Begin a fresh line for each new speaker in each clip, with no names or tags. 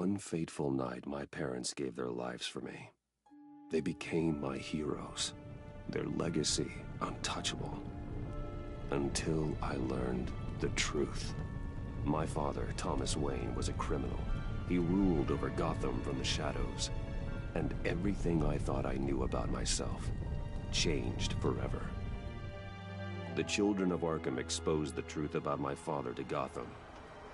one fateful night, my parents gave their lives for me. They became my heroes, their legacy untouchable. Until I learned the truth. My father, Thomas Wayne, was a criminal. He ruled over Gotham from the shadows. And everything I thought I knew about myself changed forever. The children of Arkham exposed the truth about my father to Gotham.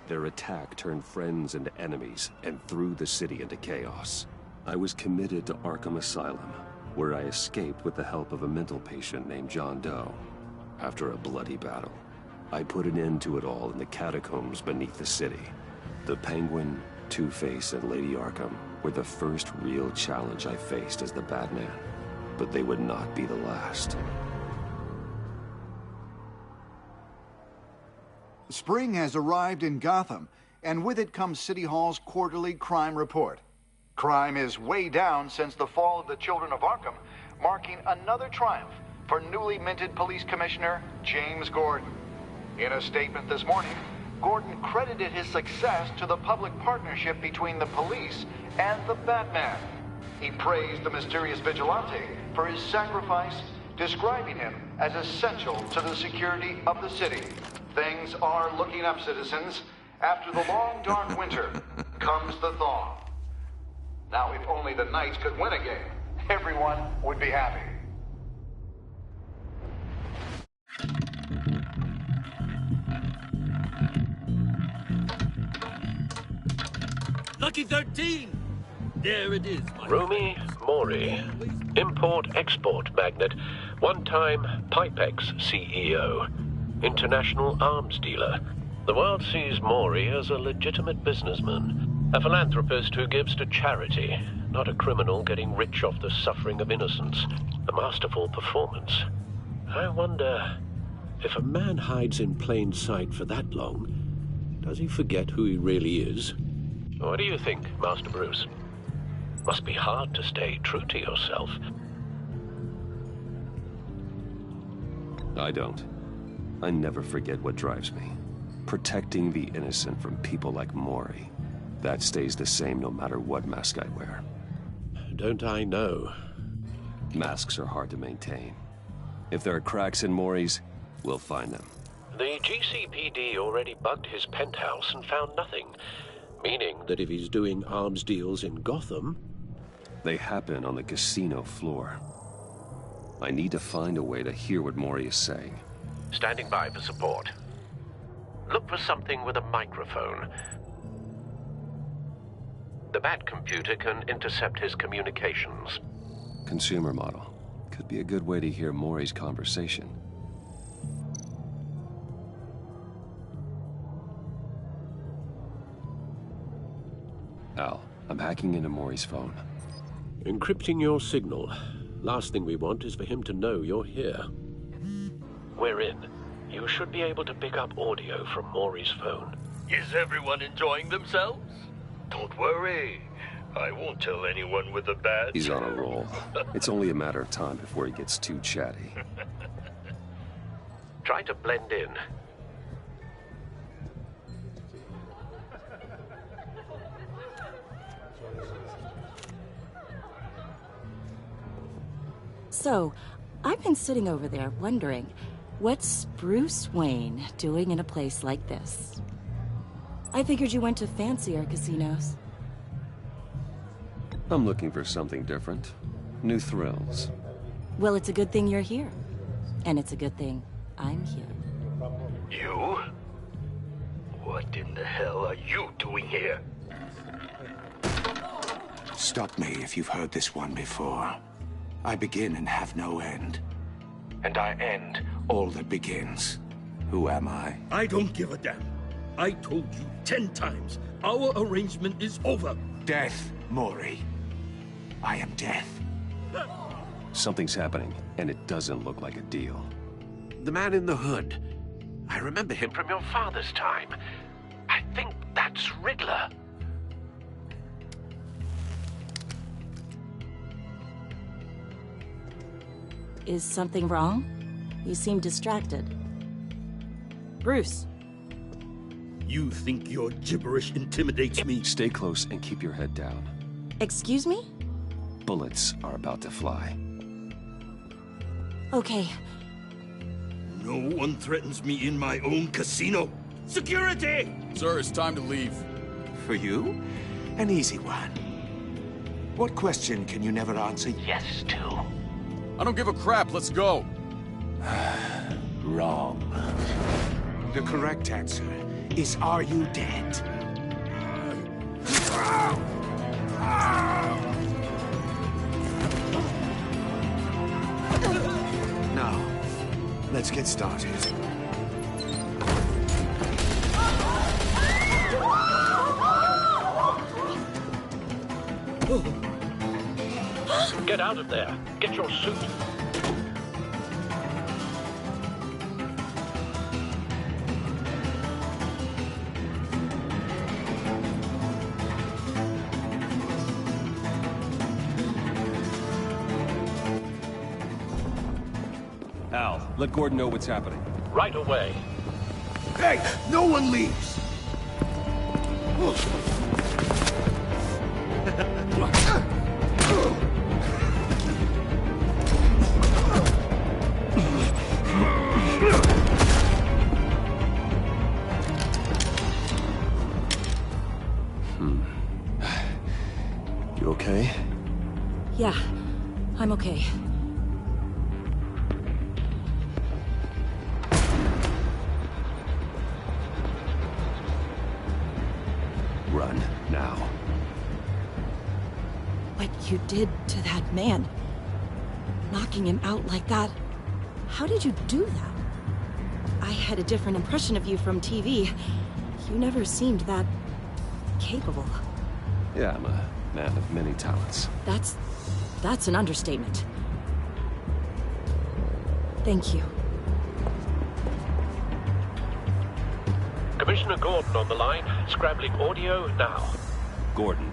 Their attack turned friends into enemies and threw the city into chaos. I was committed to Arkham Asylum, where I escaped with the help of a mental patient named John Doe. After a bloody battle, I put an end to it all in the catacombs beneath the city. The Penguin, Two-Face, and Lady Arkham were the first real challenge I faced as the Batman, but they would not be the last.
Spring has arrived in Gotham, and with it comes City Hall's quarterly crime report. Crime is way down since the fall of the Children of Arkham, marking another triumph for newly minted Police Commissioner James Gordon. In a statement this morning, Gordon credited his success to the public partnership between the police and the Batman. He praised the mysterious vigilante for his sacrifice, describing him as essential to the security of the city. Things are looking up, citizens. After the long, dark winter comes the thaw. Now, if only the Knights could win a game, everyone would be happy.
Lucky 13! There it is, my
Rumi Mori, import-export magnate, one-time Pipex CEO, international arms dealer. The world sees Mori as a legitimate businessman, a philanthropist who gives to charity, not a criminal getting rich off the suffering of innocence. A masterful performance. I wonder, if a man hides in plain sight for that long, does he forget who he really is? What do you think, Master Bruce? Must be hard to stay true to yourself.
I don't. I never forget what drives me. Protecting the innocent from people like Mori. That stays the same no matter what mask I wear.
Don't I know?
Masks are hard to maintain. If there are cracks in Mori's, we'll find them.
The GCPD already bugged his penthouse and found nothing. Meaning that if he's doing arms deals in Gotham...
They happen on the casino floor. I need to find a way to hear what Mori is saying.
Standing by for support. Look for something with a microphone. The Bat computer can intercept his communications.
Consumer model. Could be a good way to hear Mori's conversation. Al, I'm hacking into Mori's phone.
Encrypting your signal. Last thing we want is for him to know you're here. We're in. You should be able to pick up audio from Mori's phone.
Is everyone enjoying themselves? Don't worry. I won't tell anyone with a badge.
He's on a roll. It's only a matter of time before he gets too chatty.
Try to blend in.
So, I've been sitting over there wondering, what's Bruce Wayne doing in a place like this? I figured you went to fancier casinos.
I'm looking for something different. New thrills.
Well, it's a good thing you're here. And it's a good thing I'm here.
You? What in the hell are you doing here?
Stop me if you've heard this one before. I begin and have no end. And I end all that begins. Who am I?
I don't give a damn. I told you 10 times. Our arrangement is over.
Death, Mori. I am death.
Something's happening, and it doesn't look like a deal.
The man in the hood. I remember him from your father's time. I think that's Riddler.
Is something wrong? You seem distracted. Bruce.
You think your gibberish intimidates me?
Stay close and keep your head down.
Excuse me?
Bullets are about to fly.
Okay.
No one threatens me in my own casino. Security!
Sir, it's time to leave.
For you? An easy one. What question can you never answer yes to?
I don't give a crap, let's go.
Wrong. The correct answer is, are you dead? Now, let's get started.
Get out of there. Get your suit.
Al, let Gordon know what's happening.
Right away.
Hey, no one leaves!
You okay?
Yeah, I'm okay.
Run, now.
What you did to that man, knocking him out like that, how did you do that? I had a different impression of you from TV. You never seemed that capable.
Yeah, I'm a man of many talents.
That's an understatement. Thank you.
Commissioner Gordon on the line. Scrambling audio now.
Gordon.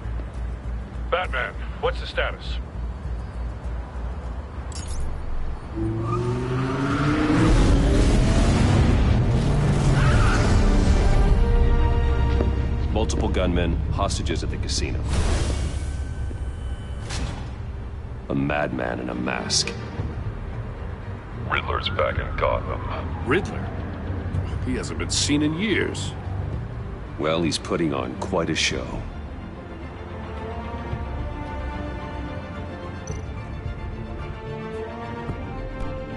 Batman, what's the status?
Multiple gunmen, hostages at the casino. A madman in a mask.
Riddler's back in Gotham.
Riddler? He hasn't been seen in years.
Well, he's putting on quite a show.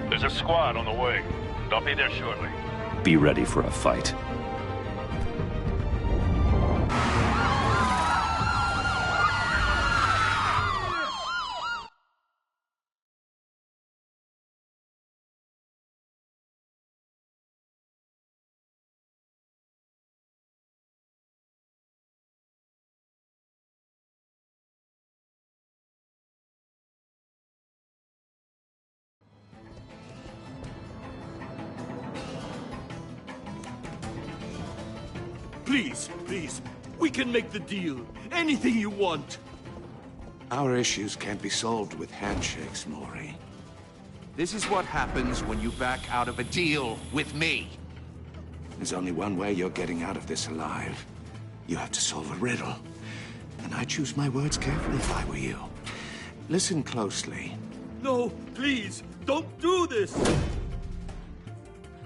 There's a squad on the way. They'll be there shortly.
Be ready for a fight.
Please, please, we can make the deal. Anything you want.
Our issues can't be solved with handshakes, Maury.
This is what happens when you back out of a deal with me.
There's only one way you're getting out of this alive. You have to solve a riddle. And I choose my words carefully if I were you. Listen closely.
No, please, don't do this!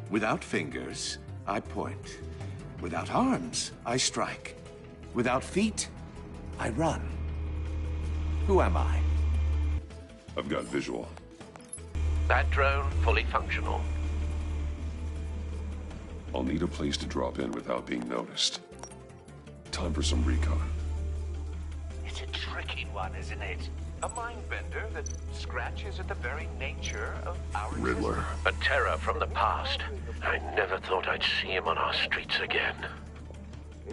Without fingers, I point. Without arms, I strike. Without feet, I run. Who am I?
I've got visual.
That drone fully functional.
I'll need a place to drop in without being noticed. Time for some recon.
It's a tricky one, isn't it? A mind bender that scratches at the very nature of our
Riddler.
existence.
A terror from the past. I never thought I'd see him on our streets again.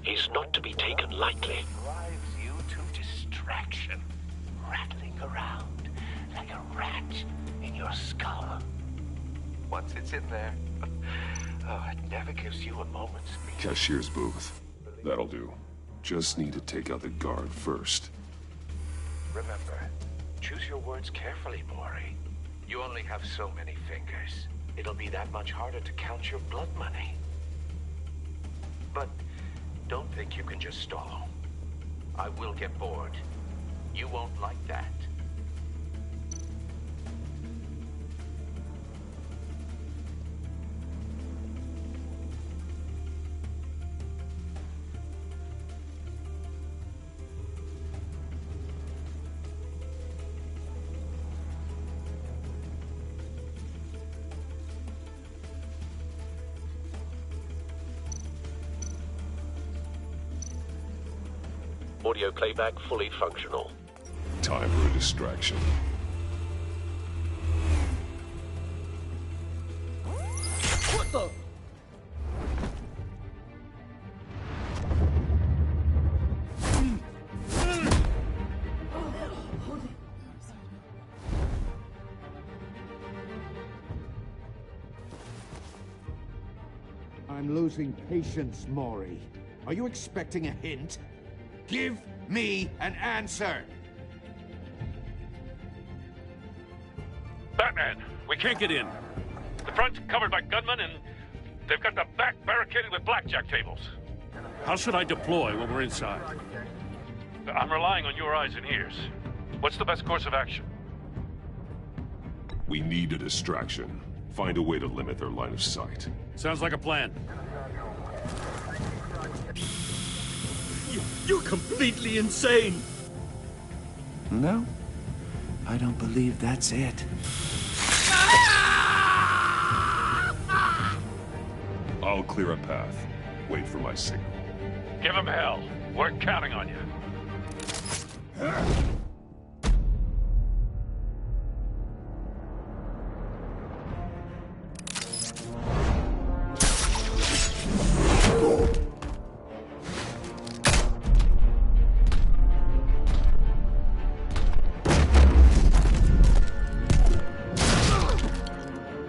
He's not to be taken lightly.
Drives you to distraction, rattling around like a rat in your skull. Once it's in there, it never gives you a moment's peace.
Cashier's booth. That'll do. Just need to take out the guard first.
Remember, choose your words carefully, Maury. You only have so many fingers. It'll be that much harder to count your blood money. But Don't think you can just stall. I will get bored. You won't like that.
Audio playback fully functional.
Time for a distraction.
What the?
I'm losing patience, Maury. Are you expecting a hint? Give me an answer!
Batman, we can't get in. The front's covered by gunmen, and they've got the back barricaded with blackjack tables. How should I deploy when we're inside? I'm relying on your eyes and ears. What's the best course of action?
We need a distraction. Find a way to limit their line of sight.
Sounds like a plan.
You're completely insane!
No, I don't believe that's it.
I'll clear a path. Wait for my signal.
Give him hell. We're counting on you.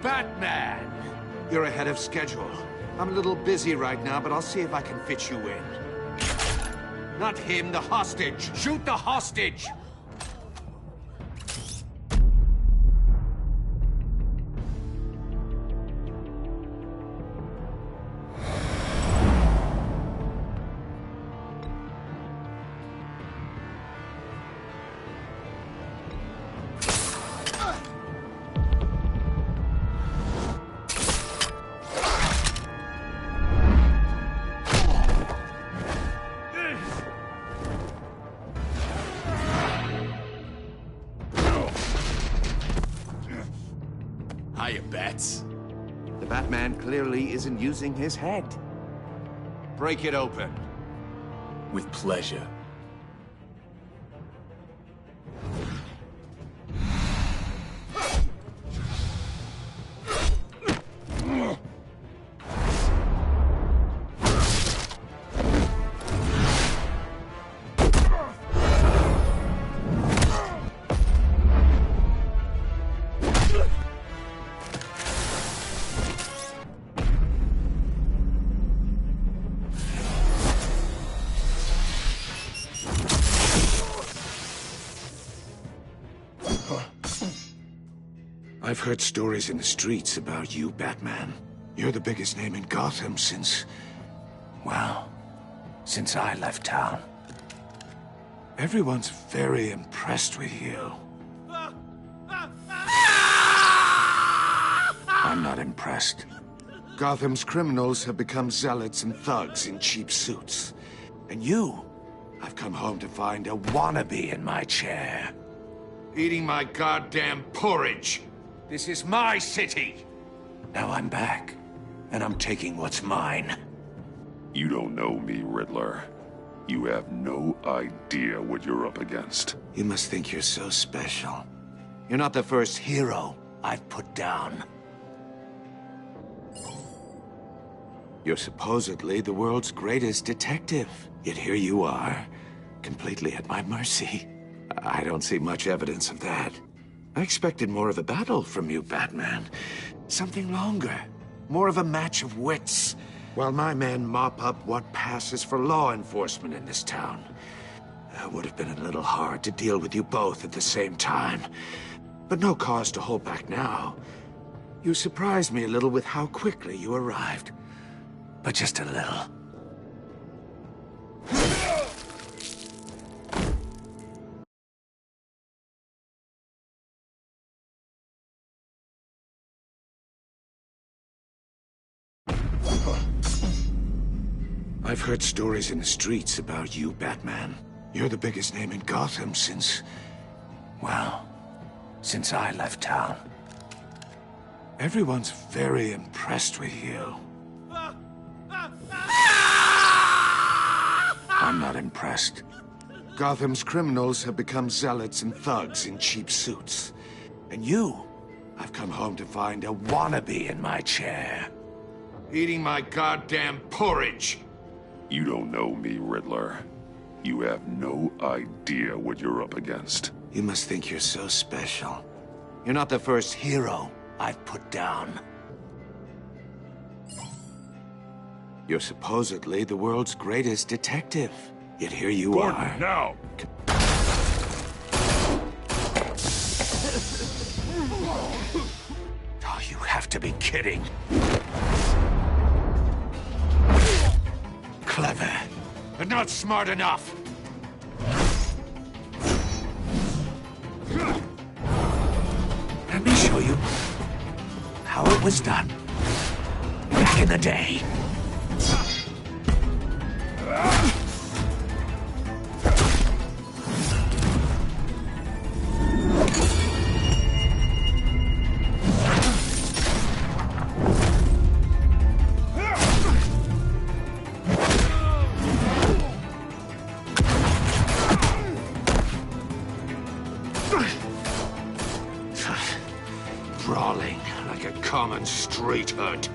Batman! You're ahead of schedule. I'm a little busy right now, but I'll see if I can fit you in. Not him, the hostage! Shoot the hostage!
Hiya, Bats.
The Batman clearly isn't using his head. Break it open.
With pleasure.
I've heard stories in the streets about you, Batman. You're the biggest name in Gotham since... well, since I left town. Everyone's very impressed with you. I'm not impressed. Gotham's criminals have become zealots and thugs in cheap suits. And you, I've come home to find a wannabe in my chair. Eating my goddamn porridge. This is my city. Now I'm back, and I'm taking what's mine.
You don't know me, Riddler. You have no idea what you're up against.
You must think you're so special. You're not the first hero I've put down. You're supposedly the world's greatest detective. Yet here you are, completely at my mercy. I don't see much evidence of that. I expected more of a battle from you, Batman. Something longer. More of a match of wits. While my men mop up what passes for law enforcement in this town. It would have been a little hard to deal with you both at the same time. But no cause to hold back now. You surprised me a little with how quickly you arrived. But just a little. I've heard stories in the streets about you, Batman. You're the biggest name in Gotham since... well, since I left town. Everyone's very impressed with you. I'm not impressed. Gotham's criminals have become zealots and thugs in cheap suits. And you, I've come home to find a wannabe in my chair. Eating my goddamn porridge.
You don't know me, Riddler. You have no idea what you're up against.
You must think you're so special. You're not the first hero I've put down. You're supposedly the world's greatest detective. Yet here you are.
Now!
Oh, you have to be kidding. Clever, but not smart enough. Let me show you how it was done back in the day. Brawling like a common street hood.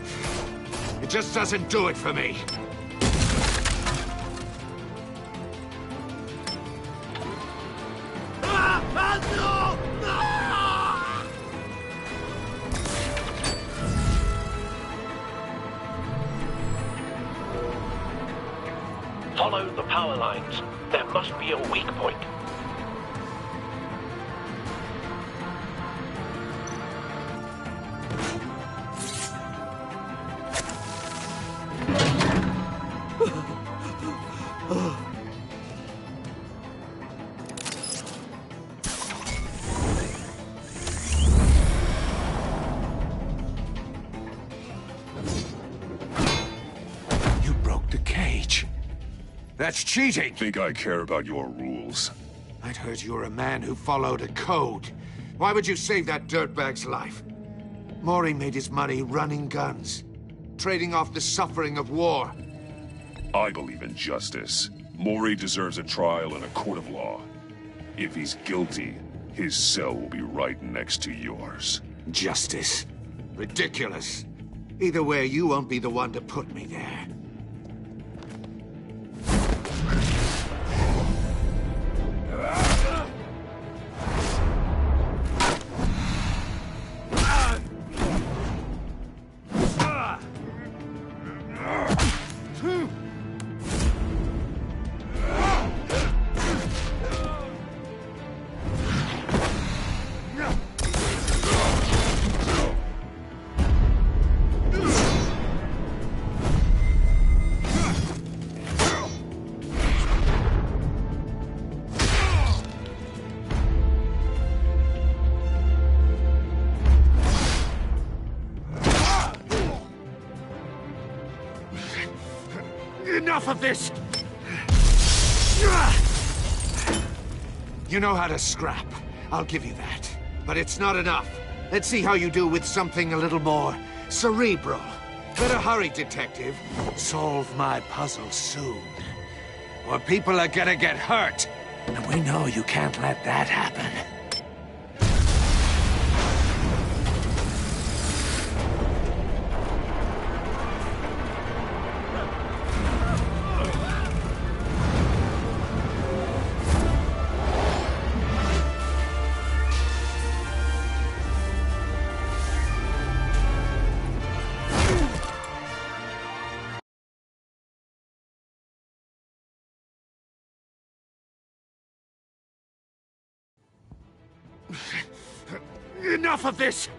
It just doesn't do it for me.
Follow the power lines. There must be a weak point.
You broke the cage. That's cheating!
Think I care about your rules?
I'd heard you were a man who followed a code. Why would you save that dirtbag's life? Mori made his money running guns, trading off the suffering of war.
I believe in justice. Mori deserves a trial in a court of law. If he's guilty, his cell will be right next to yours.
Justice? Ridiculous. Either way, you won't be the one to put me there. Enough of this! You know how to scrap. I'll give you that. But it's not enough. Let's see how you do with something a little more cerebral. Better hurry, detective. Solve my puzzle soon. Or people are gonna get hurt. And we know you can't let that happen. Enough of this!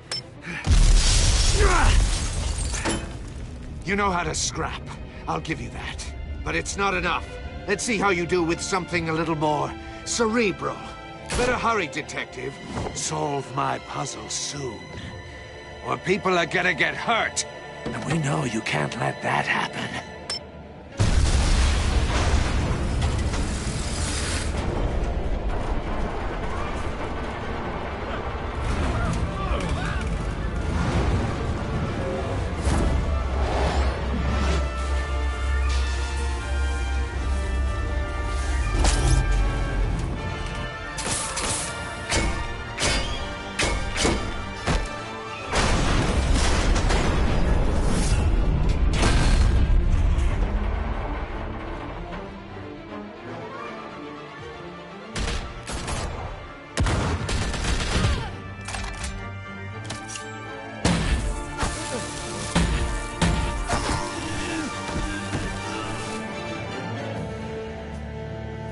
You know how to scrap. I'll give you that. But it's not enough. Let's see how you do with something a little more cerebral. Better hurry, detective. Solve my puzzle soon. Or people are gonna get hurt. And we know you can't let that happen.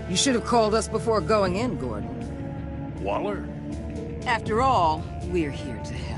You should have called us before going in, Gordon.
Waller?
After all, we're here to help.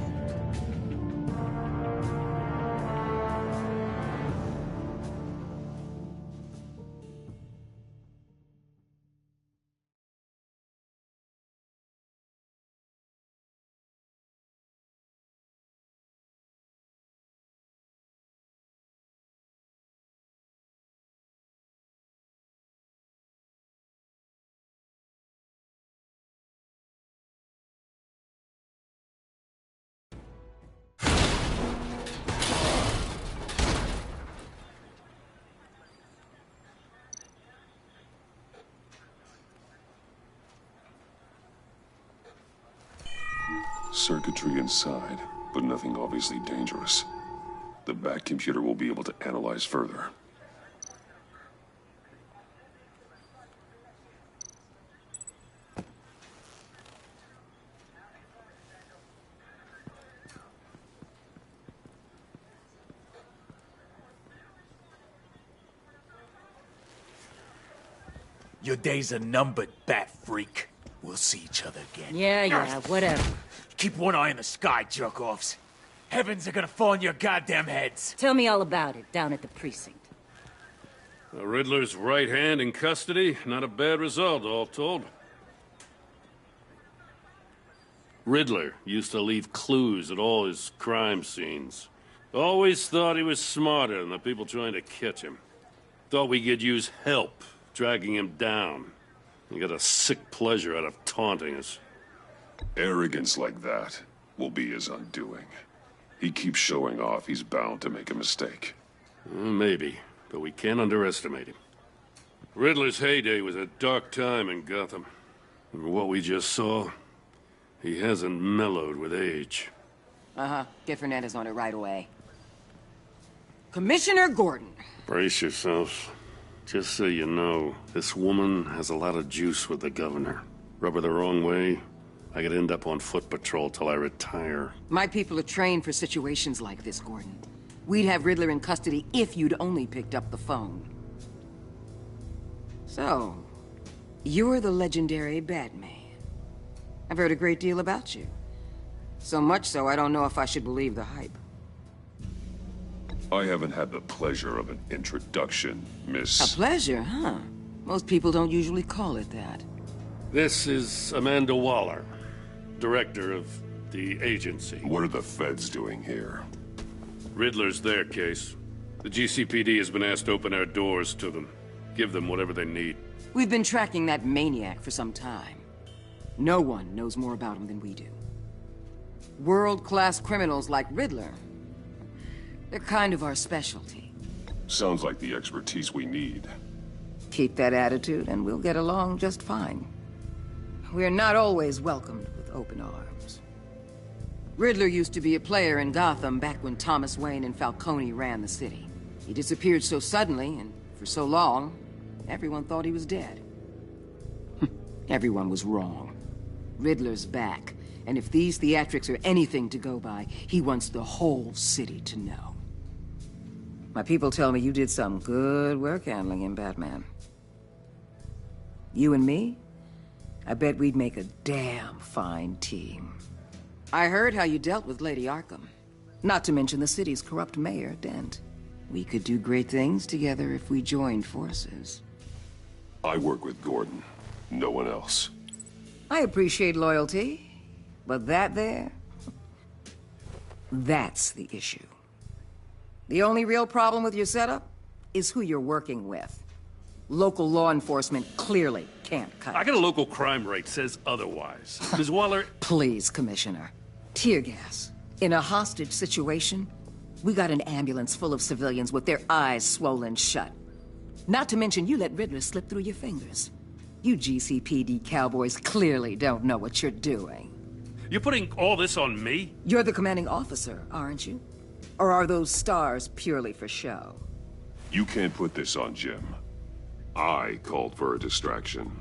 Circuitry inside, but nothing obviously dangerous. The back computer will be able to analyze further.
Your days are numbered, bat freak. We'll see each other again.
Yeah, whatever.
Keep one eye in the sky, jerk-offs. Heavens are gonna fall on your goddamn heads.
Tell me all about it, down at the precinct.
The Riddler's right hand in custody. Not a bad result, all told. Riddler used to leave clues at all his crime scenes. Always thought he was smarter than the people trying to catch him. Thought we could use help, dragging him down. He got a sick pleasure out of taunting us.
Arrogance like that will be his undoing. He keeps showing off, he's bound to make a mistake.
Maybe, but we can't underestimate him. Riddler's heyday was a dark time in Gotham. And for what we just saw, he hasn't mellowed with age.
Get Fernandez on it right away. Commissioner Gordon.
Brace yourselves. Just so you know, this woman has a lot of juice with the governor. Rub her the wrong way, I could end up on foot patrol till I retire.
My people are trained for situations like this, Gordon. We'd have Riddler in custody if you'd only picked up the phone. So, you're the legendary Batman. I've heard a great deal about you. So much so, I don't know if I should believe the hype.
I haven't had the pleasure of an introduction, Miss...
A pleasure, huh? Most people don't usually call it that.
This is Amanda Waller, director of the agency.
What are the feds doing here?
Riddler's their case. The GCPD has been asked to open our doors to them. Give them whatever they need.
We've been tracking that maniac for some time. No one knows more about him than we do. World-class criminals like Riddler. They're kind of our specialty.
Sounds like the expertise we need.
Keep that attitude and we'll get along just fine. We're not always welcomed with open arms. Riddler used to be a player in Gotham back when Thomas Wayne and Falcone ran the city. He disappeared so suddenly and for so long, everyone thought he was dead. Everyone was wrong. Riddler's back, and if these theatrics are anything to go by, he wants the whole city to know. My people tell me you did some good work handling him, Batman. You and me? I bet we'd make a damn fine team. I heard how you dealt with Lady Arkham. Not to mention the city's corrupt mayor, Dent. We could do great things together if we joined forces.
I work with Gordon. No one else.
I appreciate loyalty, but that there... that's the issue. The only real problem with your setup is who you're working with. Local law enforcement clearly can't cut it.
I got a local crime rate says otherwise. Ms. Waller...
Please, Commissioner. Tear gas. In a hostage situation, we got an ambulance full of civilians with their eyes swollen shut. Not to mention you let Riddler slip through your fingers. You GCPD cowboys clearly don't know what you're doing.
You're putting all this on me?
You're the commanding officer, aren't you? Or are those stars purely for show?
You can't put this on Jim. I called for a distraction.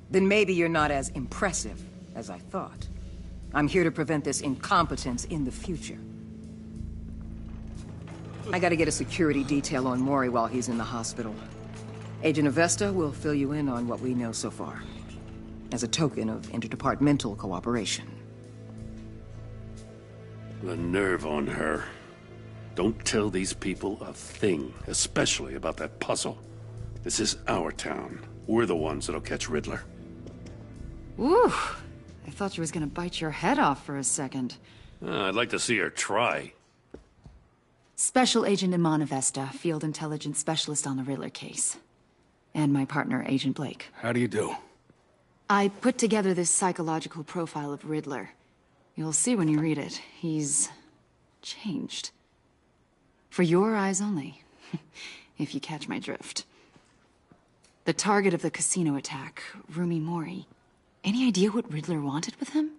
Then maybe you're not as impressive as I thought. I'm here to prevent this incompetence in the future. I gotta get a security detail on Maury while he's in the hospital. Agent Avesta will fill you in on what we know so far, as a token of interdepartmental cooperation.
The nerve on her. Don't tell these people a thing, especially about that puzzle. This is our town. We're the ones that'll catch Riddler.
Ooh, I thought she was gonna bite your head off for a second.
I'd like to see her try.
Special Agent Iman Avesta, Field Intelligence Specialist on the Riddler case. And my partner, Agent Blake.
How do you do?
I put together this psychological profile of Riddler. You'll see when you read it. He's changed. For your eyes only, if you catch my drift. The target of the casino attack, Rumi Mori. Any idea what Riddler wanted with him?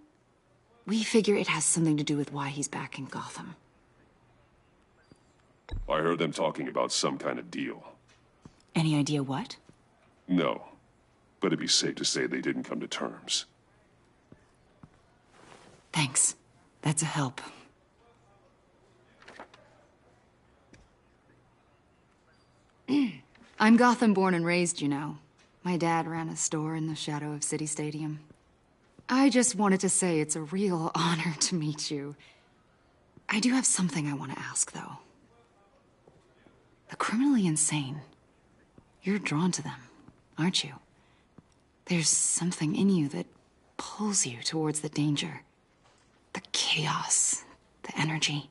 We figure it has something to do with why he's back in Gotham.
I heard them talking about some kind of deal.
Any idea what?
No, but it'd be safe to say they didn't come to terms.
Thanks. That's a help. I'm Gotham born and raised, you know. My dad ran a store in the shadow of City Stadium. I just wanted to say it's a real honor to meet you. I do have something I want to ask, though. The criminally insane. You're drawn to them, aren't you? There's something in you that pulls you towards the danger. The chaos, the energy.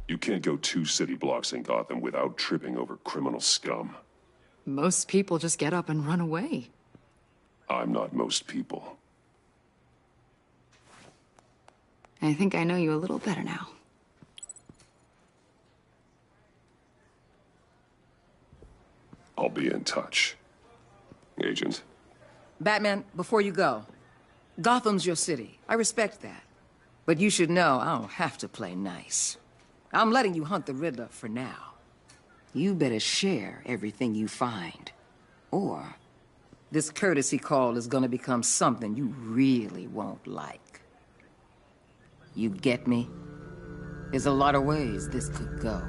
You can't go 2 city blocks in Gotham without tripping over criminal scum.
Most people just get up and run away.
I'm not most people.
I think I know you a little better now.
I'll be in touch. Agent.
Batman, before you go, Gotham's your city. I respect that. But you should know I don't have to play nice. I'm letting you hunt the Riddler for now. You better share everything you find. Or this courtesy call is gonna become something you really won't like. You get me? There's a lot of ways this could go.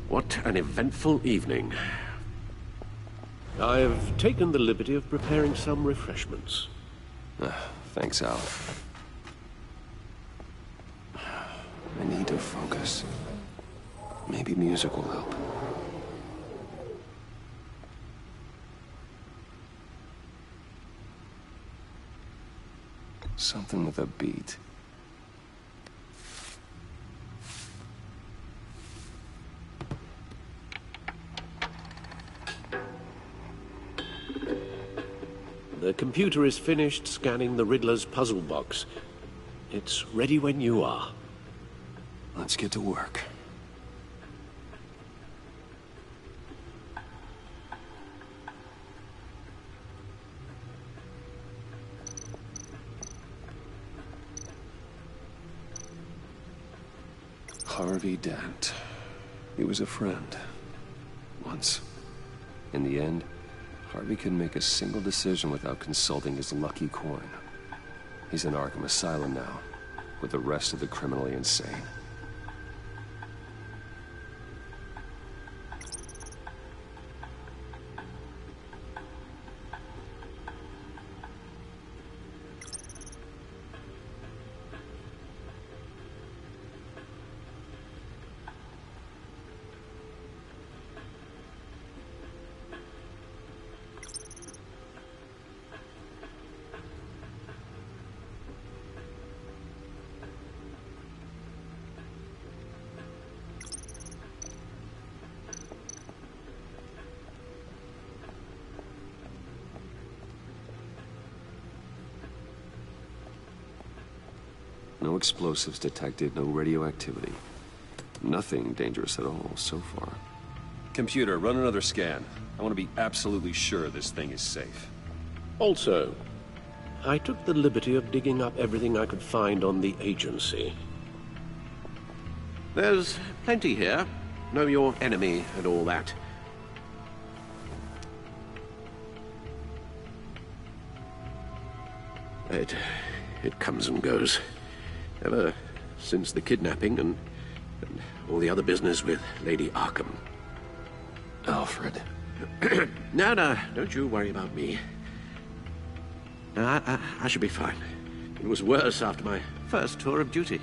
What an eventful evening. I've taken the liberty of preparing some refreshments.
Thanks, Al. I need to focus. Maybe music will help. Something with a beat.
The computer is finished scanning the Riddler's puzzle box. It's ready when you are.
Let's get to work. Harvey Dent. He was a friend. Once. In the end, Harvey couldn't make a single decision without consulting his lucky coin. He's in Arkham Asylum now, with the rest of the criminally insane. No explosives detected, no radioactivity. Nothing dangerous at all so far. Computer, run another scan. I want to be absolutely sure this thing is safe.
Also, I took the liberty of digging up everything I could find on the agency. There's plenty here. Know your enemy and all that. It comes and goes. Ever since the kidnapping and all the other business with Lady Arkham.
Alfred.
No, don't you worry about me. No, I should be fine. It was worse after my first tour of duty.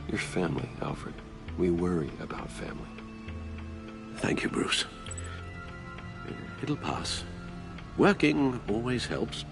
Your family, Alfred. We worry about family.
Thank you, Bruce. It'll pass. Working always helps.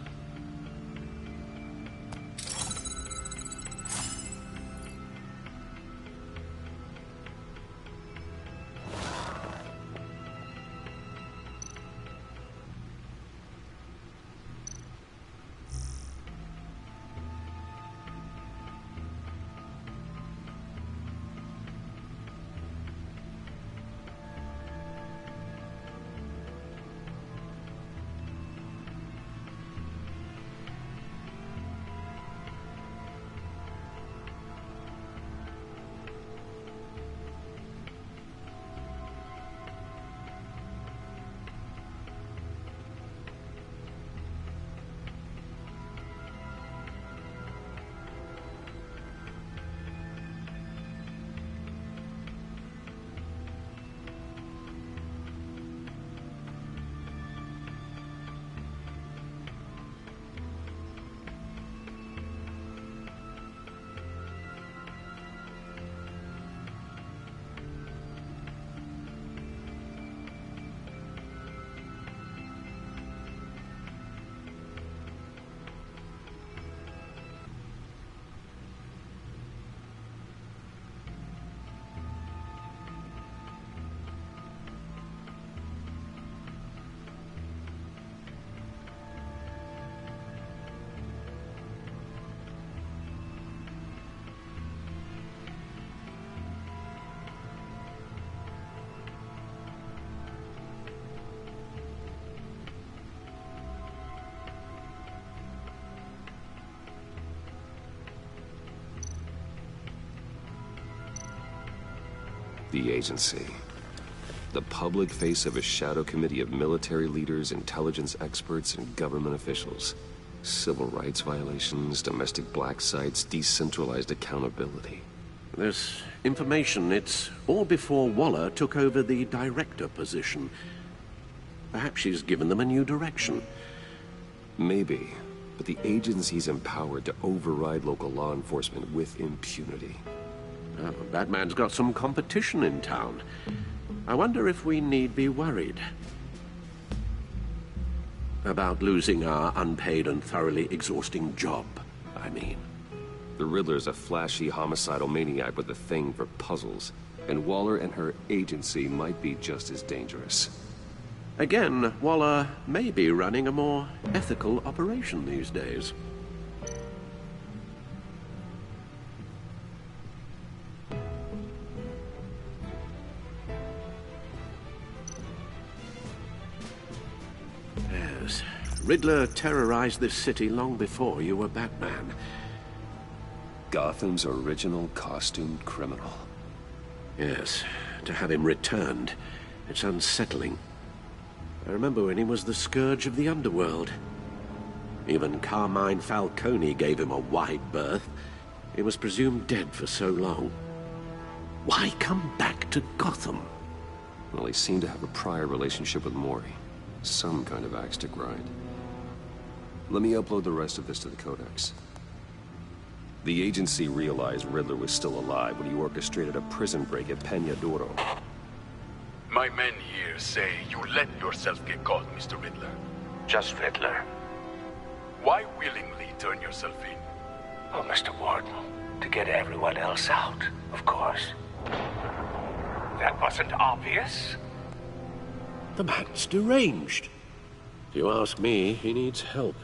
The agency. The public face of a shadow committee of military leaders, intelligence experts, and government officials. Civil rights violations, domestic black sites, decentralized accountability.
This information, it's all before Waller took over the director position. Perhaps she's given them a new direction.
Maybe, but the agency's empowered to override local law enforcement with impunity.
Oh, Batman's got some competition in town. I wonder if we need be worried about losing our unpaid and thoroughly exhausting job, I mean.
The Riddler's a flashy homicidal maniac with a thing for puzzles, and Waller and her agency might be just as dangerous.
Again, Waller may be running a more ethical operation these days. Yes, Riddler terrorized this city long before you were Batman.
Gotham's original costumed criminal.
Yes, to have him returned, it's unsettling. I remember when he was the scourge of the underworld. Even Carmine Falcone gave him a wide berth. He was presumed dead for so long. Why come back to Gotham?
Well, he seemed to have a prior relationship with Mori. Some kind of axe to grind. Let me upload the rest of this to the Codex. The agency realized Riddler was still alive when he orchestrated a prison break at Peña Duro.
My men here say you let yourself get caught, Mr. Riddler.
Just Riddler.
Why willingly turn yourself in?
Oh, Mr. Warden, to get everyone else out, of course. That wasn't obvious.
The man's deranged. If you ask me, he needs help.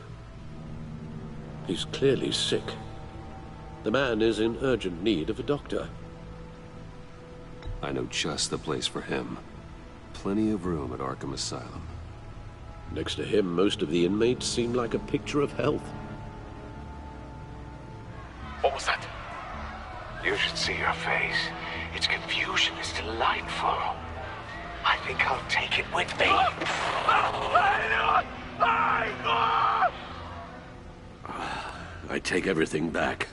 He's clearly sick. The man is in urgent need of a doctor.
I know just the place for him. Plenty of room at Arkham Asylum.
Next to him, most of the inmates seem like a picture of health.
What was that?
You should see your face. Its confusion is delightful. I think I'll take it with me.
I take everything back.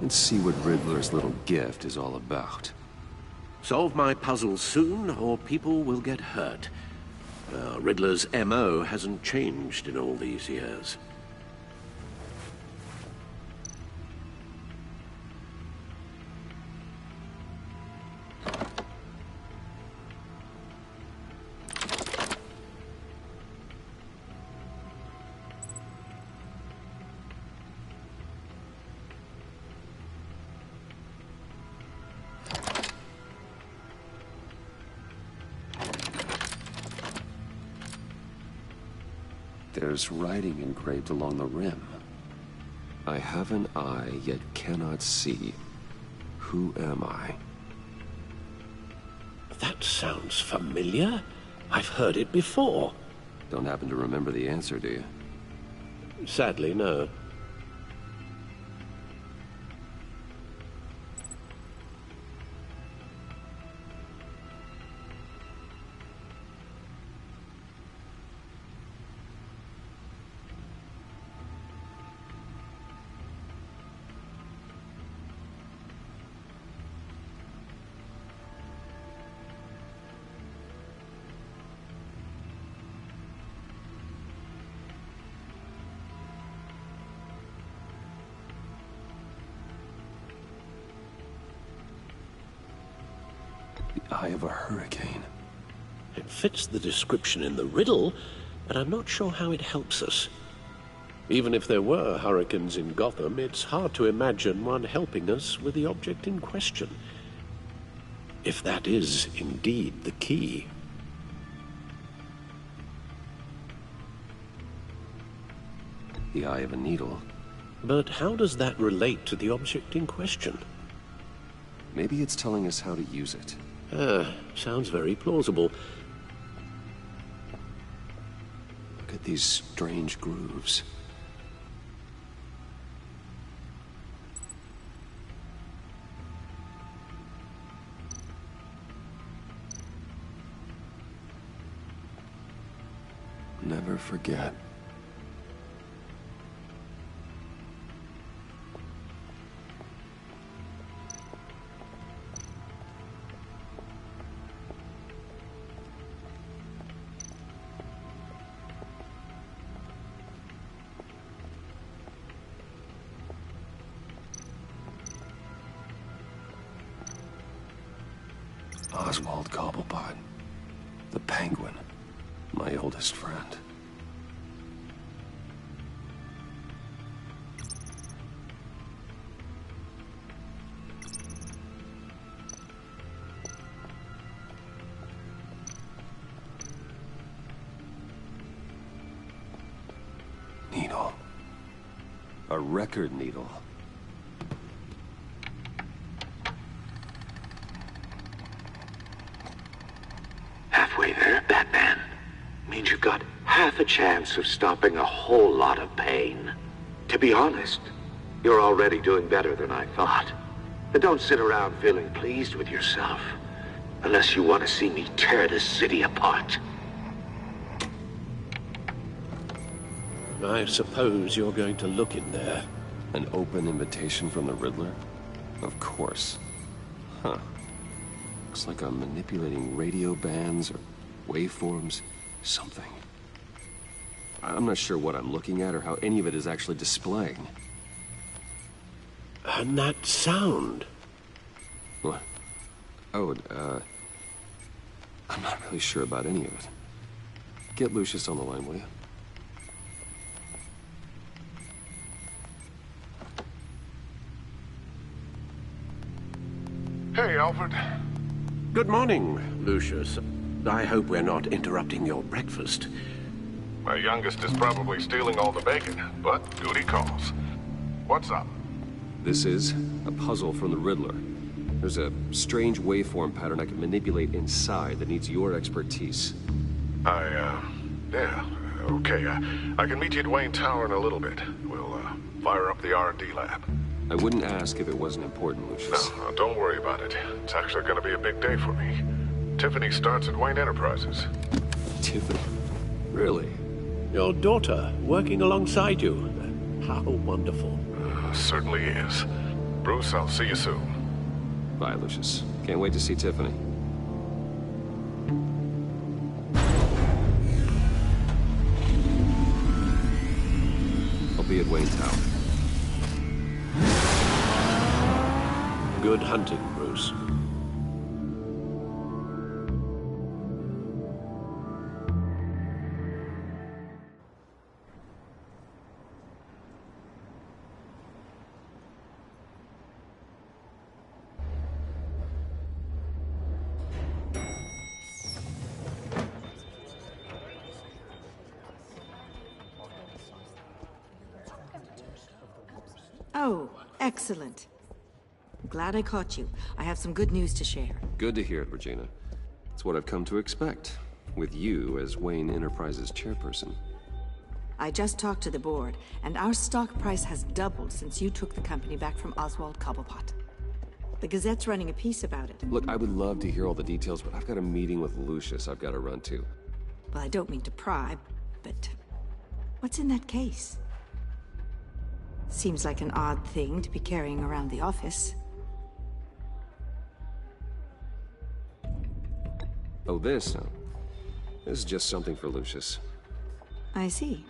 And see what Riddler's little gift is all about.
Solve my puzzle soon, or people will get hurt. Riddler's MO hasn't changed in all these years.
There's writing engraved along the rim. I have an eye, yet cannot see. Who am I?
That sounds familiar. I've heard it before.
Don't happen to remember the answer, do you?
Sadly, no.
eye of a hurricane.
It fits the description in the riddle, but I'm not sure how it helps us. Even if there were hurricanes in Gotham, it's hard to imagine one helping us with the object in question. If that is indeed the key.
The eye of a needle.
But how does that relate to the object in question?
Maybe it's telling us how to use it.
Sounds very plausible.
Look at these strange grooves. Never forget. Oswald Cobblepot. The Penguin. My oldest friend. Needle. A record needle.
Halfway there, Batman. Means you've got half a chance of stopping a whole lot of pain. To be honest, you're already doing better than I thought. But don't sit around feeling pleased with yourself. Unless you want to see me tear this city apart.
I suppose you're going to look in there.
An open invitation from the Riddler? Of course. Huh. Looks like I'm manipulating radio bands or waveforms. Something. I'm not sure what I'm looking at or how any of it is actually displaying.
And that sound.
What? Oh, I'm not really sure about any of it. Get Lucius on the line, will you?
Hey, Alfred.
Good morning, Lucius. I hope we're not interrupting your breakfast.
My youngest is probably stealing all the bacon, but duty calls. What's up?
This is a puzzle from the Riddler. There's a strange waveform pattern I can manipulate inside that needs your expertise.
Yeah, okay. I can meet you at Wayne Tower in a little bit. We'll, fire up the R&D lab.
I wouldn't ask if it wasn't important, Lucius.
No, don't worry about it. It's actually gonna be a big day for me. Tiffany starts at Wayne Enterprises.
Tiffany? Really?
Your daughter, working alongside you. How wonderful.
Certainly is. Bruce, I'll see you soon.
Bye, Lucius. Can't wait to see Tiffany. I'll be at Wayne Tower.
Good hunting, Bruce.
Oh, excellent. Glad I caught you. I have some good news to share.
Good to hear it, Regina. It's what I've come to expect, with you as Wayne Enterprises chairperson.
I just talked to the board, and our stock price has doubled since you took the company back from Oswald Cobblepot. The Gazette's running a piece about it.
Look, I would love to hear all the details, but I've got a meeting with Lucius I've got to run to.
Well, I don't mean to pry, but what's in that case? Seems like an odd thing to be carrying around the office.
Oh, this? No. This is just something for Lucius.
I see.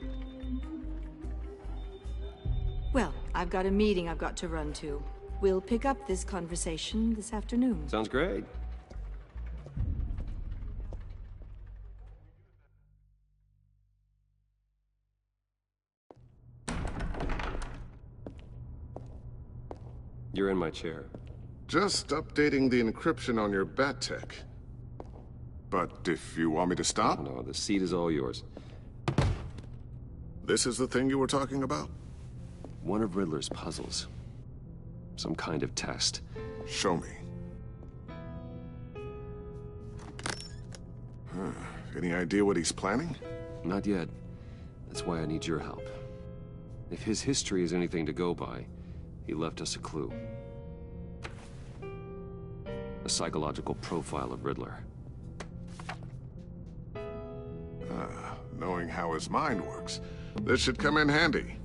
Well, I've got a meeting I've got to run to. We'll pick up this conversation this afternoon.
Sounds great. You're in my chair.
Just updating the encryption on your bat tech. But if you want me to stop?
No, the seat is all yours.
This is the thing you were talking about?
One of Riddler's puzzles. Some kind of test.
Show me. Any idea what he's planning?
Not yet. That's why I need your help. If his history is anything to go by, he left us a clue. A psychological profile of Riddler.
Knowing how his mind works, this should come in handy.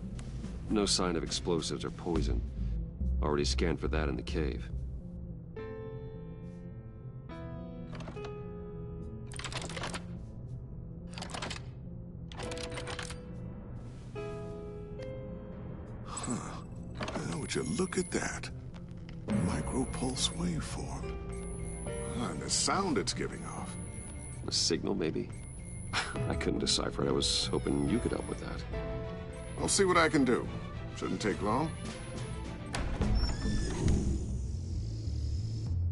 No sign of explosives or poison. Already scanned for that in the cave.
Would you look at that? Micro-pulse waveform. And the sound it's giving off.
A signal, maybe? I couldn't decipher it. I was hoping you could help with that.
I'll see what I can do. Shouldn't take long.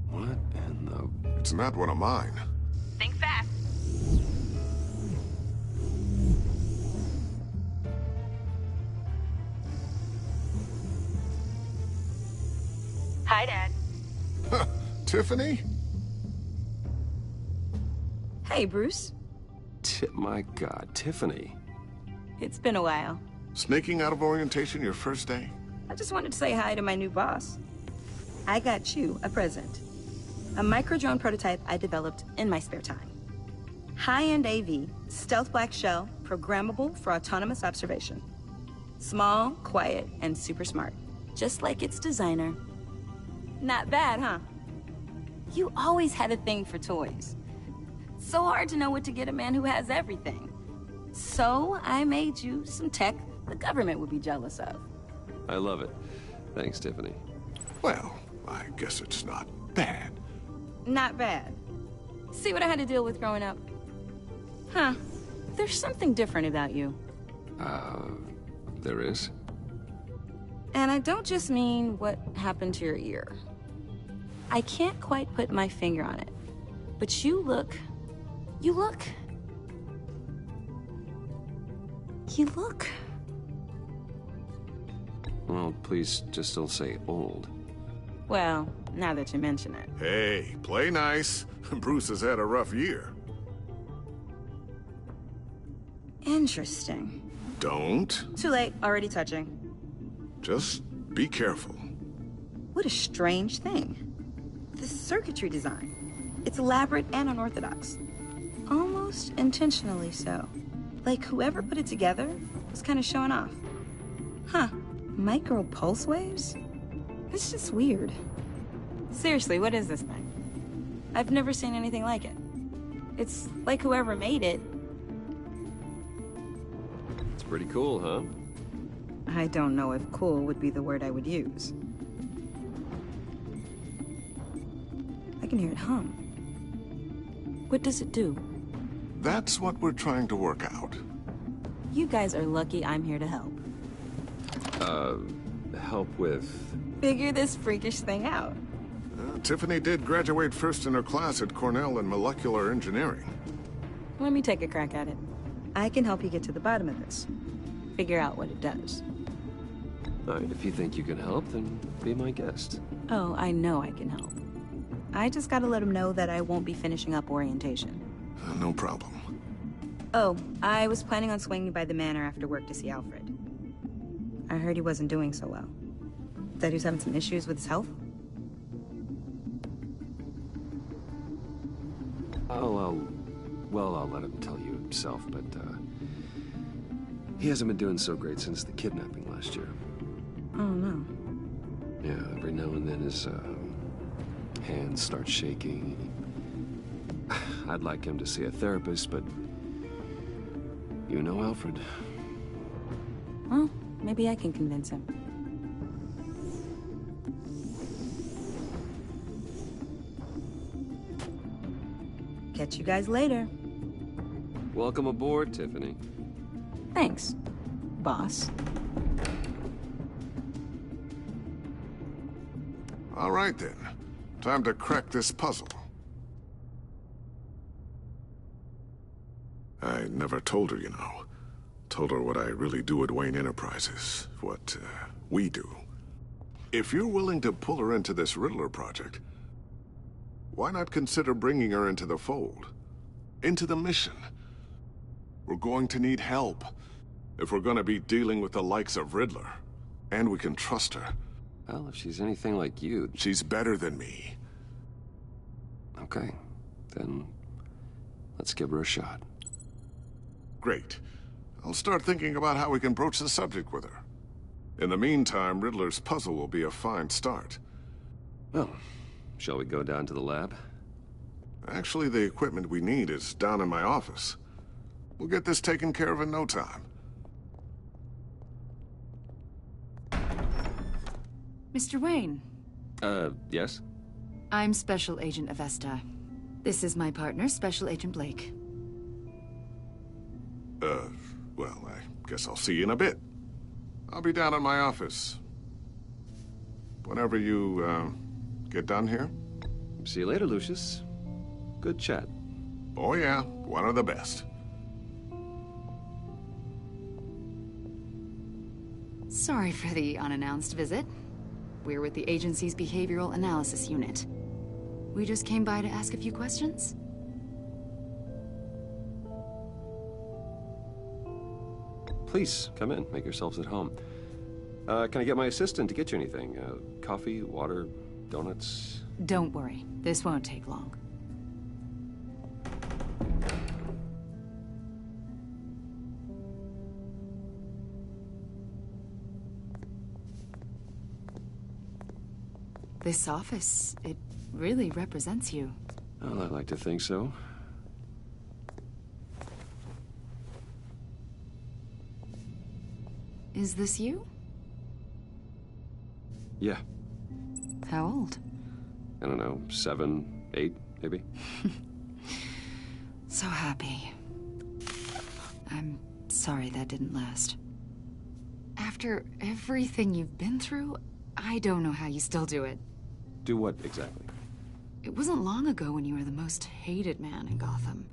What in the...
It's not one of mine.
Think fast. Hi, Dad.
Tiffany?
Hey, Bruce.
My God, Tiffany.
It's been a while.
Sneaking out of orientation your first day?
I just wanted to say hi to my new boss. I got you a present. A micro-drone prototype I developed in my spare time. High-end AV, stealth black shell, programmable for autonomous observation. Small, quiet, and super smart. Just like its designer. Not bad, huh? You always had a thing for toys. So hard to know what to get a man who has everything. So I made you some tech the government would be jealous of.
I love it. Thanks, Tiffany.
Well, I guess it's not bad.
Not bad. See what I had to deal with growing up? Huh. There's something different about you.
There is?
And I don't just mean what happened to your ear. I can't quite put my finger on it. But you look...
Well, please just don't say old.
Well, now that you mention it.
Hey, play nice. Bruce has had a rough year.
Interesting.
Don't.
Too late, already touching.
Just be careful.
What a strange thing. The circuitry design. It's elaborate and unorthodox. Almost intentionally so. Like whoever put it together was kind of showing off. Huh. Micro pulse waves? It's just weird. Seriously, what is this thing? I've never seen anything like it. It's like whoever made it.
It's pretty cool, huh?
I don't know if cool would be the word I would use. I can hear it hum. What does it do?
That's what we're trying to work out.
You guys are lucky I'm here to help.
Help with...
Figure this freakish thing out.
Tiffany did graduate first in her class at Cornell in molecular engineering.
Let me take a crack at it. I can help you get to the bottom of this. Figure out what it does.
All right, if you think you can help, then be my guest.
Oh, I know I can help. I just gotta let him know that I won't be finishing up orientation.
No problem.
Oh, I was planning on swinging by the manor after work to see Alfred. I heard he wasn't doing so well. That he was having some issues with his health?
Well, I'll let him tell you himself, but, he hasn't been doing so great since the kidnapping last year.
Oh, no.
Yeah, every now and then his, hands start shaking. I'd like him to see a therapist, but... You know Alfred.
Well, maybe I can convince him. Catch you guys later.
Welcome aboard, Tiffany.
Thanks, boss.
All right then. Time to crack this puzzle. I never told her, you know. Told her what I really do at Wayne Enterprises. What, we do. If you're willing to pull her into this Riddler project, why not consider bringing her into the fold? Into the mission? We're going to need help if we're going to be dealing with the likes of Riddler. And we can trust her.
Well, if she's anything like you...
She's better than me.
Okay. Then let's give her a shot.
Great. I'll start thinking about how we can broach the subject with her. In the meantime, Riddler's puzzle will be a fine start.
Well, shall we go down to the lab?
Actually, the equipment we need is down in my office. We'll get this taken care of in no time.
Mr. Wayne.
Yes?
I'm Special Agent Avesta. This is my partner, Special Agent Blake.
Well, I guess I'll see you in a bit. I'll be down in my office. Whenever you, get done here.
See you later, Lucius. Good chat.
Oh yeah, one of the best.
Sorry for the unannounced visit. We're with the agency's behavioral analysis unit. We just came by to ask a few questions.
Please, come in. Make yourselves at home. Can I get my assistant to get you anything? Coffee, water, donuts?
Don't worry. This won't take long. This office, it really represents you.
Well, I'd like to think so.
Is this you?
Yeah.
How old?
I don't know, 7, 8, maybe?
So happy. I'm sorry that didn't last. After everything you've been through, I don't know how you still do it.
Do what, exactly?
It wasn't long ago when you were the most hated man in Gotham.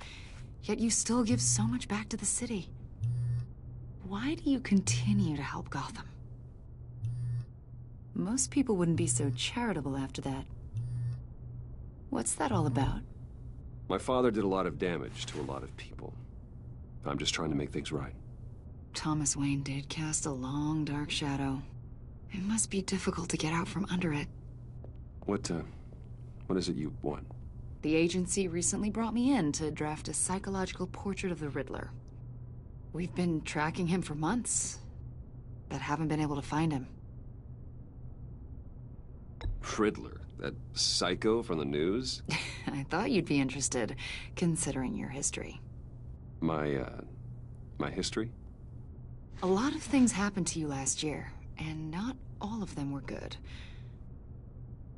Yet you still give so much back to the city. Why do you continue to help Gotham? Most people wouldn't be so charitable after that. What's that all about?
My father did a lot of damage to a lot of people. I'm just trying to make things right.
Thomas Wayne did cast a long, dark shadow. It must be difficult to get out from under it.
What is it you want?
The agency recently brought me in to draft a psychological portrait of the Riddler. We've been tracking him for months, but haven't been able to find him.
Riddler? That psycho from the news?
I thought you'd be interested, considering your history.
My history?
A lot of things happened to you last year, and not all of them were good.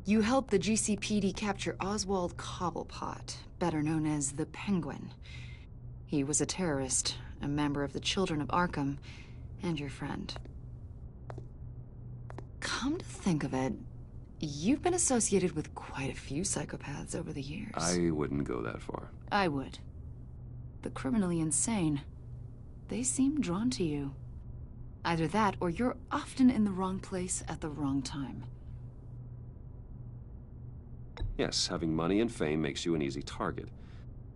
You helped the GCPD capture Oswald Cobblepot, better known as the Penguin. He was a terrorist, a member of the Children of Arkham, and your friend. Come to think of it, you've been associated with quite a few psychopaths over the years.
I wouldn't go that far.
I would. The criminally insane. They seem drawn to you. Either that, or you're often in the wrong place at the wrong time.
Yes, having money and fame makes you an easy target.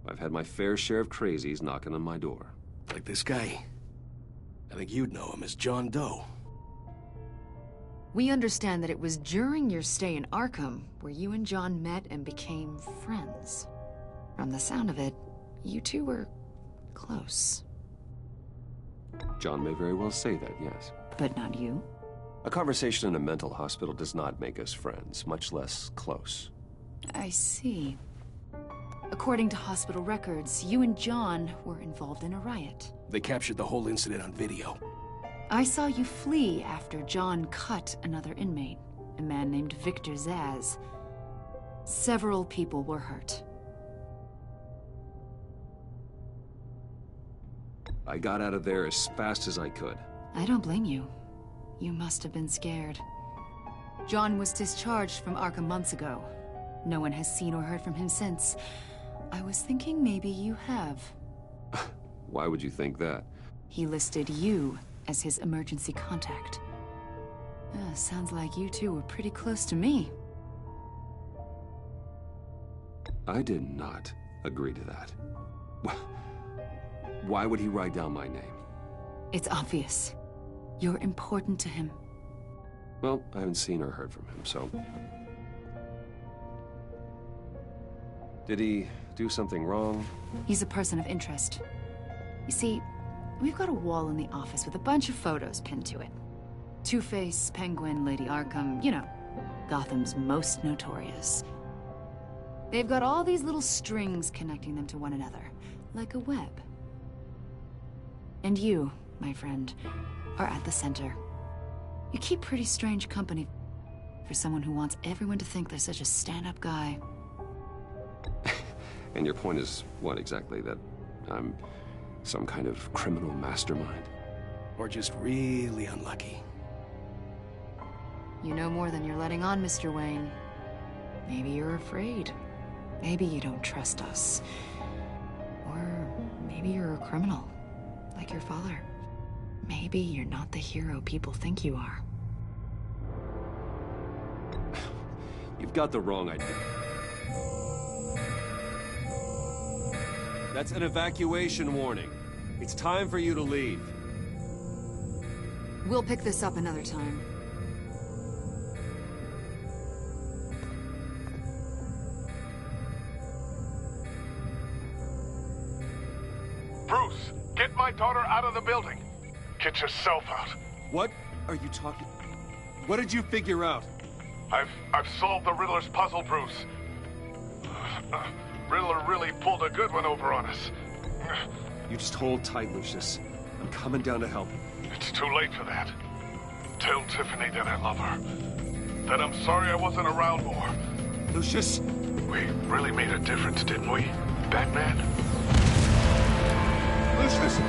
I've had my fair share of crazies knocking on my door.
Like this guy. I think you'd know him as John Doe.
We understand that it was during your stay in Arkham where you and John met and became friends. From the sound of it, you two were close.
John may very well say that, yes.
But not you?
A conversation in a mental hospital does not make us friends, much less close.
I see. According to hospital records, you and John were involved in a riot.
They captured the whole incident on video.
I saw you flee after John cut another inmate, a man named Victor Zaz. Several people were hurt.
I got out of there as fast as I could.
I don't blame you. You must have been scared. John was discharged from Arkham months ago. No one has seen or heard from him since. I was thinking maybe you have.
Why would you think that?
He listed you as his emergency contact. Sounds like you two were pretty close to me.
I did not agree to that. Why would he write down my name?
It's obvious. You're important to him.
Well, I haven't seen or heard from him, so... Did he do something wrong?
He's a person of interest. You see, we've got a wall in the office with a bunch of photos pinned to it. Two-Face, Penguin, Lady Arkham, you know, Gotham's most notorious. They've got all these little strings connecting them to one another, like a web. And you, my friend, are at the center. You keep pretty strange company for someone who wants everyone to think they're such a stand-up guy.
And your point is what exactly? That I'm some kind of criminal mastermind?
Or just really unlucky?
You know more than you're letting on, Mr. Wayne. Maybe you're afraid. Maybe you don't trust us. Or maybe you're a criminal, like your father. Maybe you're not the hero people think you are.
You've got the wrong idea. That's an evacuation warning. It's time for you to leave.
We'll pick this up another time.
Bruce, get my daughter out of the building. Get yourself out.
What are you talking? What did you figure out?
I've solved the Riddler's puzzle, Bruce. Riddler really pulled a good one over on us.
You just hold tight, Lucius. I'm coming down to help.
It's too late for that. Tell Tiffany that I love her. That I'm sorry I wasn't around more.
Lucius!
We really made a difference, didn't we, Batman?
Lucius!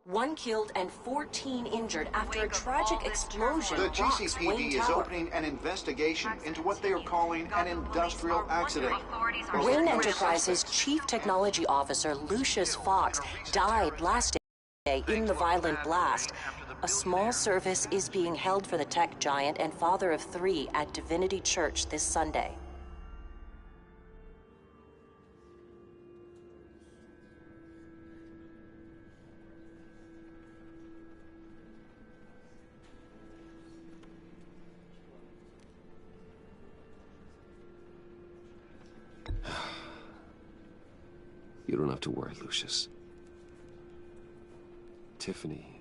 One killed and 14 injured after a tragic explosion.
The
rocks
GCPD
Wayne
is
Tower.
opening an investigation into what they are calling an industrial accident.
Wayne Enterprises' Chief Technology Officer Lucius Fox died last day in the violent blast. A small service is being held for the tech giant and father of 3 at Divinity Church this Sunday.
You don't have to worry, Lucius. Tiffany,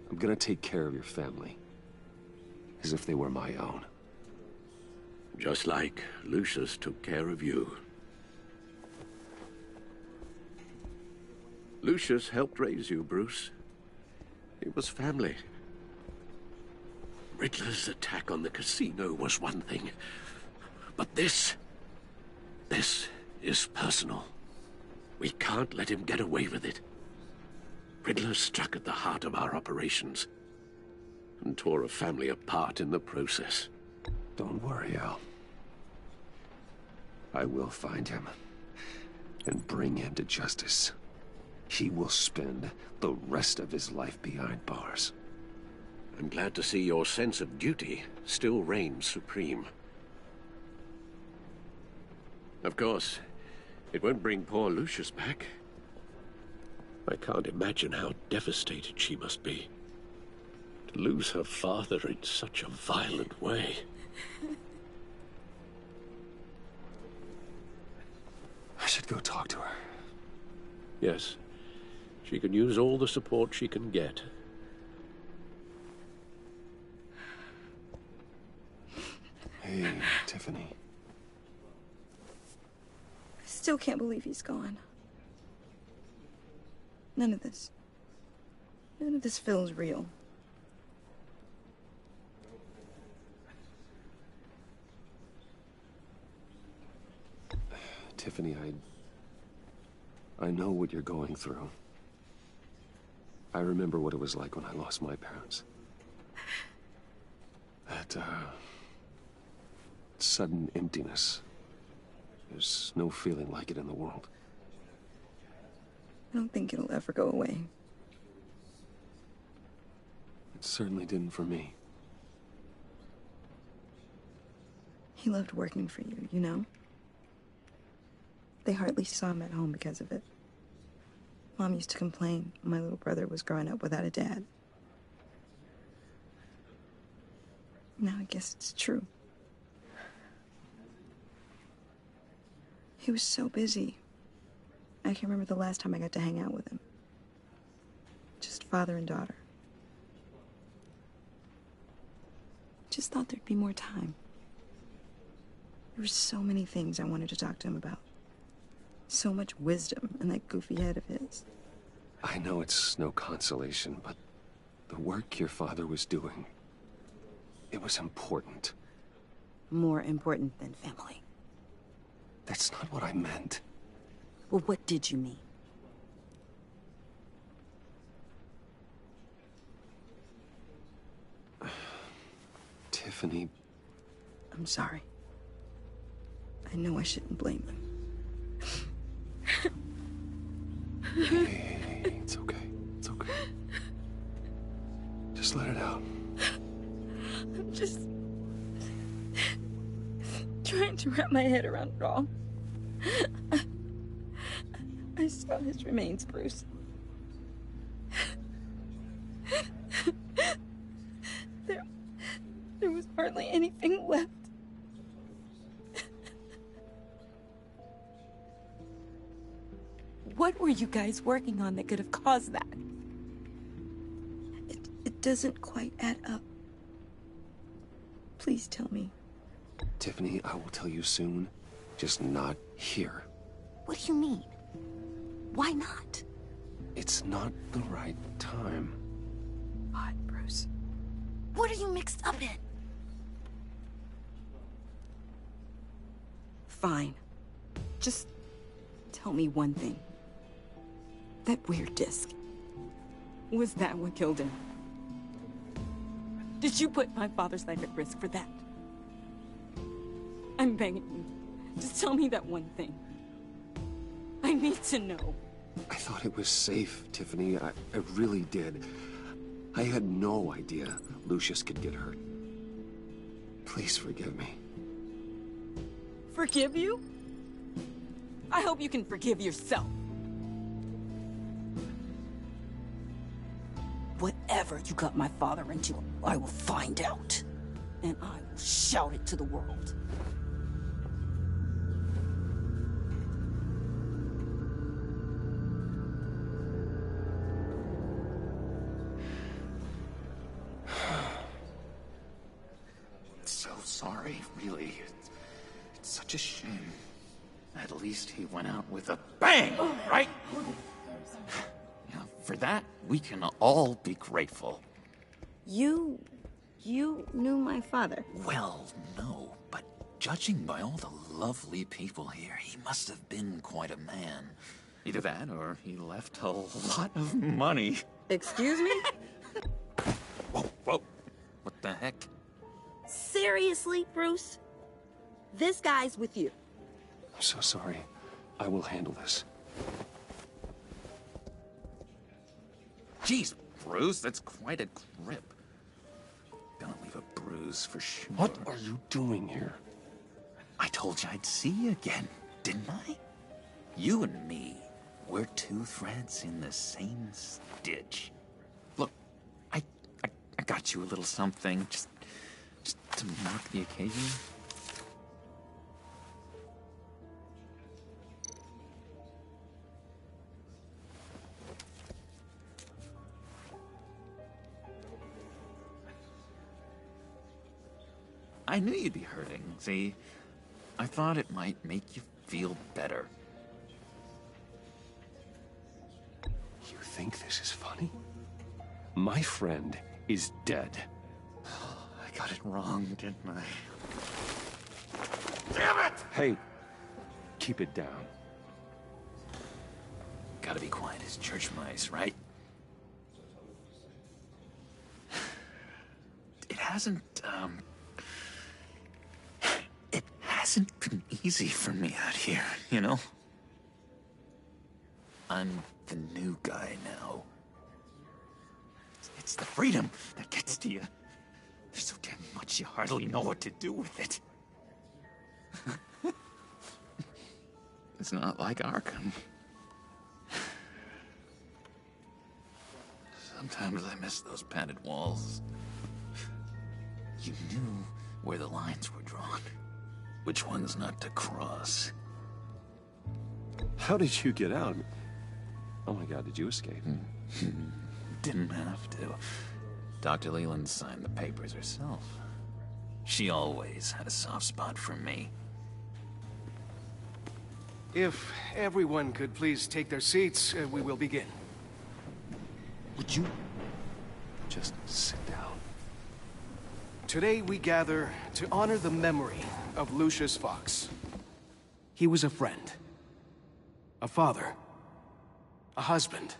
I'm gonna take care of your family. As if they were my own.
Just like Lucius took care of you. Lucius helped raise you, Bruce. It was family. Riddler's attack on the casino was one thing. But this is personal. We can't let him get away with it. Riddler struck at the heart of our operations and tore a family apart in the process.
Don't worry, Al. I will find him and bring him to justice. He will spend the rest of his life behind bars.
I'm glad to see your sense of duty still reigns supreme. Of course, it won't bring poor Lucius back. I can't imagine how devastated she must be. To lose her father in such a violent way.
I should go talk to her.
Yes, she can use all the support she can get.
Hey, Tiffany.
I still can't believe he's gone. None of this feels real.
Tiffany, I know what you're going through. I remember what it was like when I lost my parents. That, sudden emptiness. There's no feeling like it in the world.
I don't think it'll ever go away.
It certainly didn't for me.
He loved working for you, you know? They hardly saw him at home because of it. Mom used to complain when my little brother was growing up without a dad. Now I guess it's true. He was so busy. I can remember the last time I got to hang out with him. Just father and daughter. Just thought there'd be more time. There were so many things I wanted to talk to him about. So much wisdom in that goofy head of his.
I know it's no consolation, but the work your father was doing, it was important.
More important than family.
That's not what I meant.
Well, what did you mean?
Tiffany.
I'm sorry. I know I shouldn't blame him.
Hey, it's okay. It's okay. Just let it out.
I'm just trying to wrap my head around it all. I saw his remains, Bruce. There was hardly anything left. What were you guys working on that could have caused that? It doesn't quite add up. Please tell me.
Tiffany, I will tell you soon. Just not here.
What do you mean? Why not?
It's not the right time.
What, Bruce? What are you mixed up in? Fine. Just tell me one thing. That weird disc. Was that what killed him? Did you put my father's life at risk for that? I'm begging you. Just tell me that one thing. I need to know.
I thought it was safe, Tiffany. I really did. I had no idea Lucius could get hurt. Please forgive me.
Forgive you? I hope you can forgive yourself. Whatever you got my father into, I will find out. And I will shout it to the world.
So sorry, really. It's such a shame. At least he went out with a bang, right? Yeah, for that, we can all be grateful.
You knew my father?
Well, no, but judging by all the lovely people here, he must have been quite a man. Either that, or he left a lot of money.
Excuse me?
Whoa, whoa. What the heck?
Seriously, Bruce? This guy's with you.
I'm so sorry. I will handle this.
Jeez, Bruce, that's quite a grip. Gonna leave a bruise for sure.
What are you doing here?
I told you I'd see you again, didn't I? You and me, we're two threads in the same stitch. Look, I got you a little something, just to mark the occasion. I knew you'd be hurting, see? I thought it might make you feel better.
You think this is funny? My friend is dead.
I got it wrong, didn't I? Damn it!
Hey, Keep it down.
Gotta be quiet as church mice, right? It hasn't been easy for me out here, you know? I'm the new guy now. It's the freedom that gets to you. There's so damn much you hardly know what to do with it. It's not like Arkham. Sometimes I miss those padded walls. You knew where the lines were drawn. Which ones not to cross.
How did you get out? Oh my God, did you escape?
Didn't have to. Dr. Leland signed the papers herself. She always had a soft spot for me.
If everyone could please take their seats, we will begin.
Would you just sit down?
Today we gather to honor the memory of Lucius Fox. He was a friend, a father, a husband,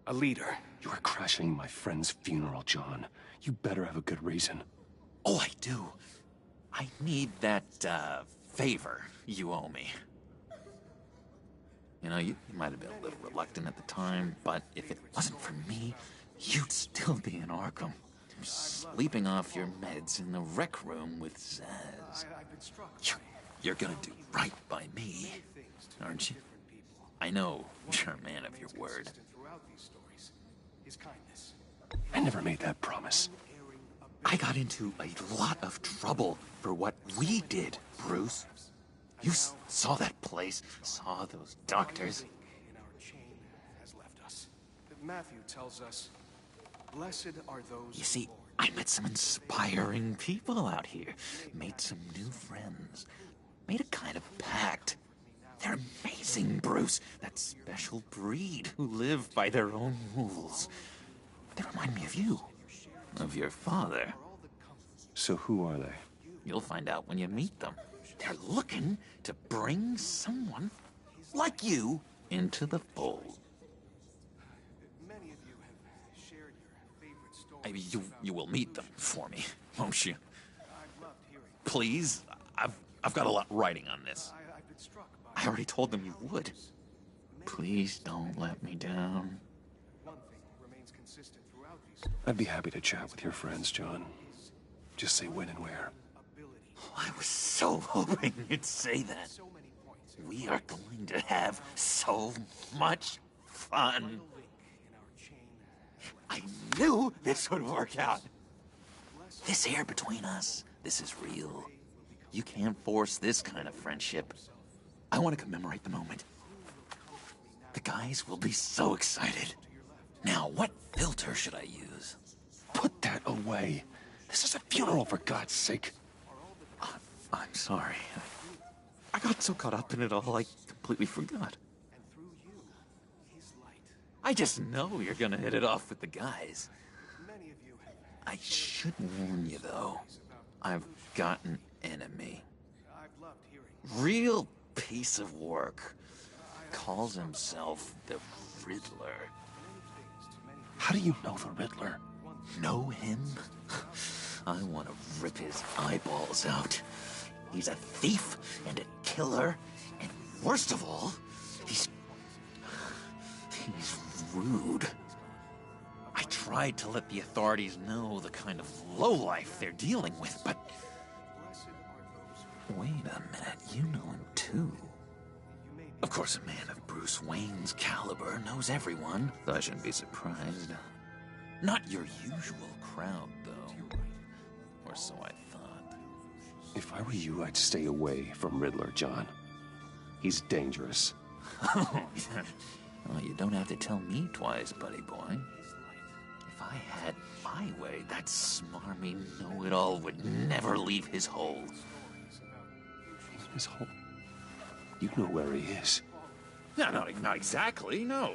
a leader.
You are crashing my friend's funeral, John. You better have a good reason.
Oh, I do. I need that, favor you owe me. You know, you might have been a little reluctant at the time, but if it wasn't for me, you'd still be in Arkham. Sleeping off your meds in the rec room with Zaz. You're gonna do right by me, aren't you? I know you're a man of your word.
I never made that promise.
I got into a lot of trouble for what we did, Bruce. You saw that place, saw those doctors.
Matthew tells us, blessed are those.
You see, I met some inspiring people out here. Made some new friends. Made a kind of pact. They're amazing, Bruce. That special breed who live by their own rules. They remind me of you. Of your father.
So who are they?
You'll find out when you meet them. They're looking to bring someone like you into the fold. You will meet them for me, won't you? Please, I've got a lot writing on this. I already told them you would. Please don't let me down.
I'd be happy to chat with your friends, John. Just say when and where.
Oh, I was so hoping you'd say that. We are going to have so much fun. I knew this would work out. This air between us, this is real. You can't force this kind of friendship. I want to commemorate the moment. The guys will be so excited. Now, what filter should I use?
Put that away. This is a funeral, for God's sake.
I'm sorry. I got so caught up in it all, I completely forgot. I just know you're gonna hit it off with the guys. I should warn you, though. I've got an enemy. Real piece of work. Calls himself the Riddler.
How do you know the Riddler?
Know him? I want to rip his eyeballs out. He's a thief and a killer, and worst of all, he's rude. I tried to let the authorities know the kind of lowlife they're dealing with, but... Wait a minute, you know him too. Of course, a man of Bruce Wayne's caliber knows everyone, so I shouldn't be surprised. Not your usual crowd, though. Or so I thought.
If I were you, I'd stay away from Riddler, John. He's dangerous.
Well, you don't have to tell me twice, buddy boy. If I had my way, that smarmy know-it-all would never leave his hole.
His hole? You know where he is.
No, not exactly, no.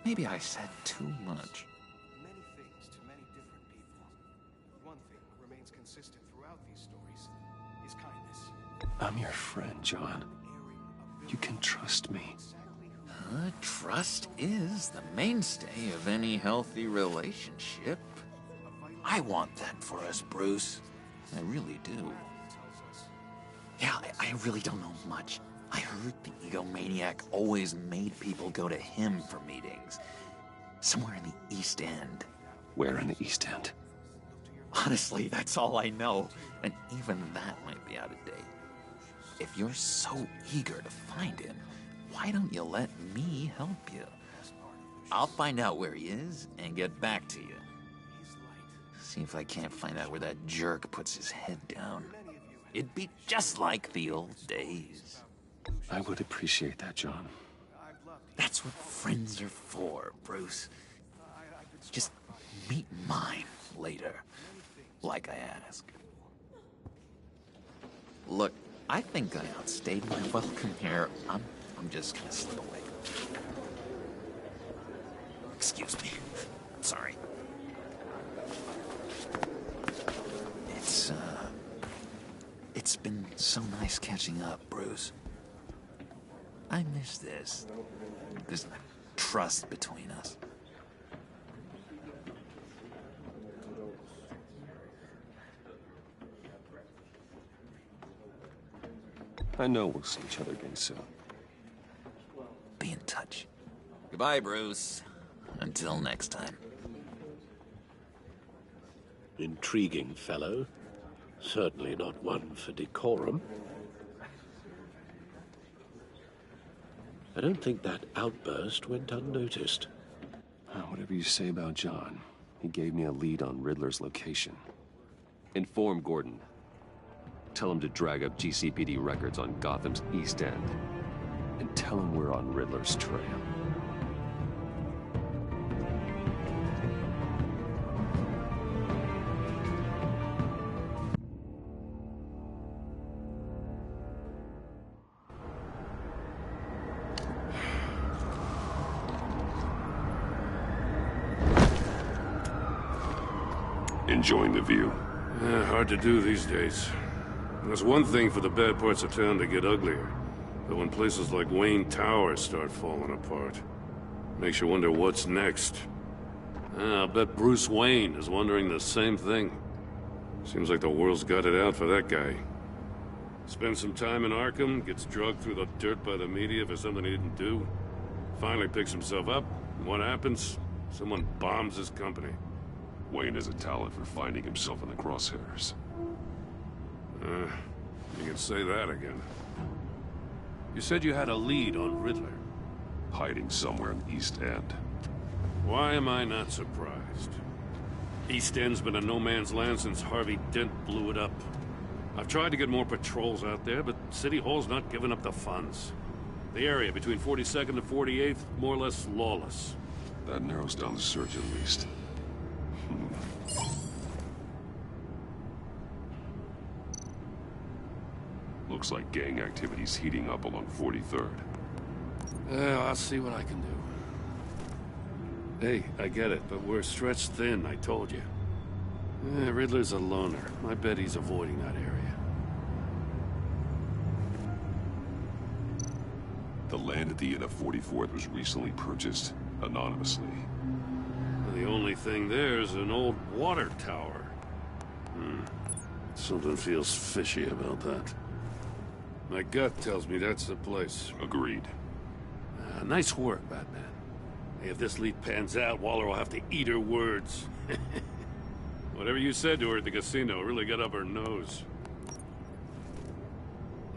Maybe I said too much.
Many things to many different people. One thing remains consistent throughout these stories
I'm your friend, John. You can trust me.
Trust is the mainstay of any healthy relationship. I want that for us, Bruce. I really do. Yeah, I really don't know much. I heard the egomaniac always made people go to him for meetings. Somewhere in the East End.
Where in the East End?
Honestly, that's all I know. And even that might be out of date. If you're so eager to find him, why don't you let me help you? I'll find out where he is and get back to you. See if I can't find out where that jerk puts his head down. It'd be just like the old days.
I would appreciate that, John.
That's what friends are for, Bruce. Just meet mine later, like I asked. Look, I think I outstayed my welcome here. I'm just gonna slip away. Excuse me. Sorry. It's been so nice catching up, Bruce. I miss this. This trust between us.
I know we'll see each other again soon.
Be in touch. Goodbye, Bruce. Until next time.
Intriguing fellow. Certainly not one for decorum. I don't think that outburst went unnoticed.
Whatever you say about John, he gave me a lead on Riddler's location. Inform Gordon. Tell him to drag up GCPD records on Gotham's East End. And tell him we're on Riddler's trail.
Enjoying the view?
Hard to do these days. There's one thing for the bad parts of town to get uglier. But when places like Wayne Tower start falling apart, makes you wonder what's next. I'll bet Bruce Wayne is wondering the same thing. Seems like the world's got it out for that guy. Spends some time in Arkham, gets drugged through the dirt by the media for something he didn't do. Finally picks himself up, and what happens? Someone bombs his company.
Wayne has a talent for finding himself in the crosshairs.
You can say that again. You said you had a lead on Riddler.
Hiding somewhere in the East End.
Why am I not surprised? East End's been a no-man's land since Harvey Dent blew it up. I've tried to get more patrols out there, but City Hall's not giving up the funds. The area between 42nd and 48th, more or less lawless.
That narrows down the search at least. Looks like gang activity's heating up along 43rd.
I'll see what I can do. Hey, I get it, but we're stretched thin, I told you. Riddler's a loner. I bet he's avoiding that area.
The land at the end of 44th was recently purchased anonymously.
The only thing there is an old water tower. Something feels fishy about that. My gut tells me that's the place.
Agreed.
Nice work, Batman. Hey, if this lead pans out, Waller will have to eat her words. Whatever you said to her at the casino really got up her nose.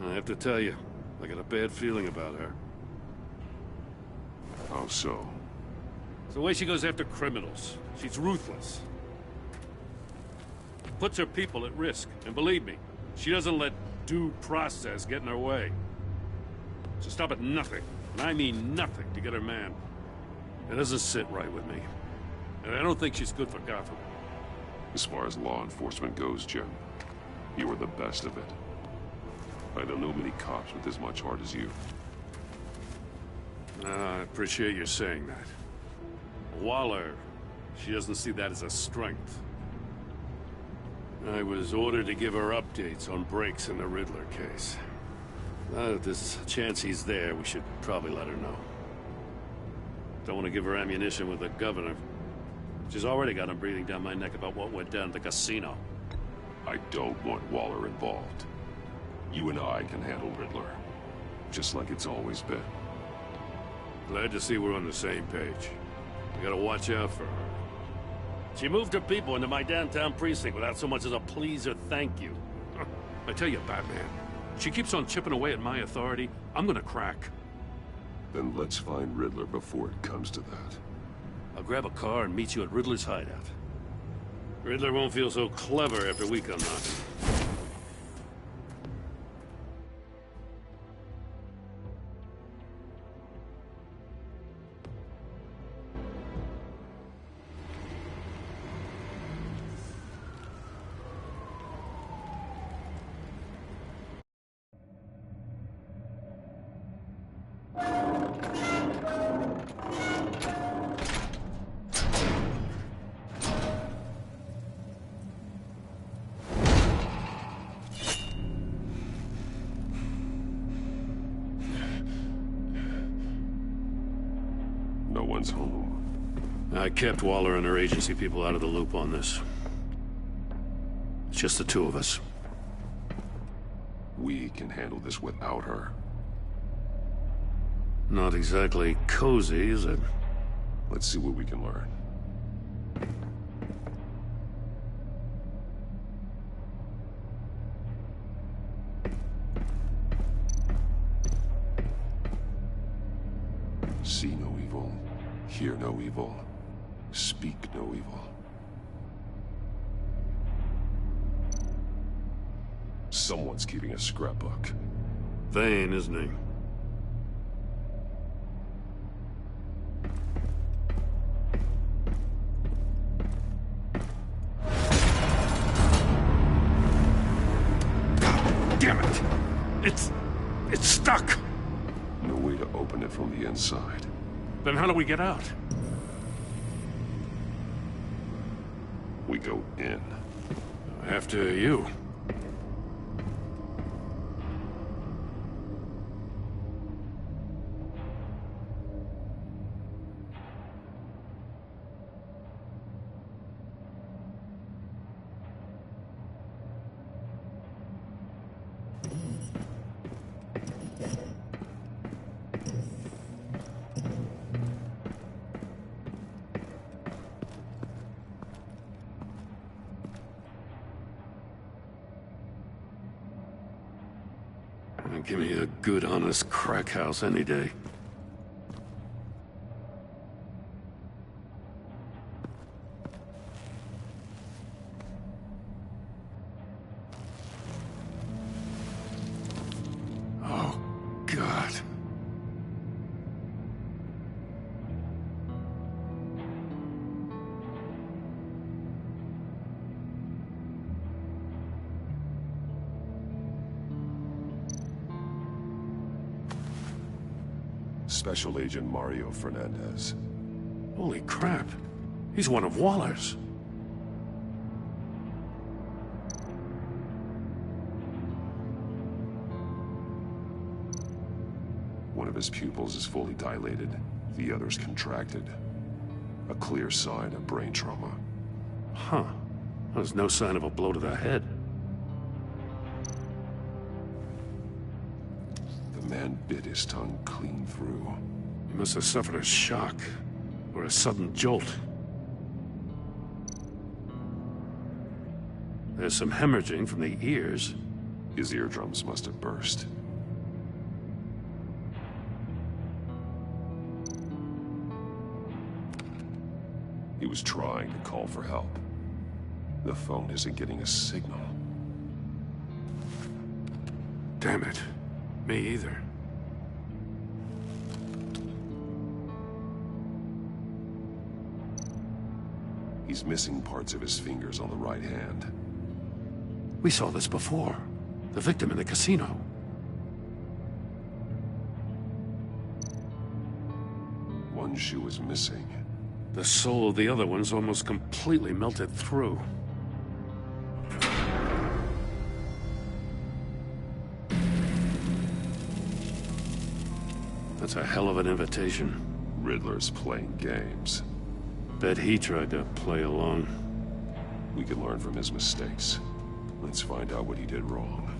I have to tell you, I got a bad feeling about her.
How so?
It's the way she goes after criminals. She's ruthless. Puts her people at risk. And believe me, she doesn't let due process get in her way. So stop at nothing, and I mean nothing, to get her man. It doesn't sit right with me. And I don't think she's good for Gotham.
As far as law enforcement goes, Jim, you are the best of it. I don't know many cops with as much heart as you.
I appreciate you saying that. Waller, she doesn't see that as a strength. I was ordered to give her updates on breaks in the Riddler case. Now that there's a chance he's there, we should probably let her know. Don't want to give her ammunition with the governor. She's already got him breathing down my neck about what went down at the casino.
I don't want Waller involved. You and I can handle Riddler. Just like it's always been.
Glad to see we're on the same page. We gotta watch out for her. She moved her people into my downtown precinct without so much as a please or thank you. I tell you, Batman, she keeps on chipping away at my authority, I'm gonna crack.
Then let's find Riddler before it comes to that.
I'll grab a car and meet you at Riddler's hideout. Riddler won't feel so clever after we come knocking.
No one's home.
I kept Waller and her agency people out of the loop on this. It's just the two of us.
We can handle this without her.
Not exactly cozy, is it?
Let's see what we can learn. See no evil, hear no evil, speak no evil. Someone's keeping a scrapbook.
Vane, isn't he?
Damn it!
It's stuck!
No way to open it from the inside.
Then how do we get out?
We go in.
After you. Give me a good, honest crack house any day. Oh, God.
Special Agent Mario Fernandez.
Holy crap. He's one of Waller's.
One of his pupils is fully dilated, the other's contracted. A clear sign of brain trauma.
Huh. There's no sign of a blow to the head.
The man bit his tongue clean through.
He must have suffered a shock, or a sudden jolt. There's some hemorrhaging from the ears.
His eardrums must have burst. He was trying to call for help. The phone isn't getting a signal.
Damn it. Me either.
He's missing parts of his fingers on the right hand.
We saw this before. The victim in the casino.
One shoe is missing.
The sole of the other one's almost completely melted through. That's a hell of an invitation.
Riddler's playing games.
Bet he tried to play along.
We can learn from his mistakes. Let's find out what he did wrong.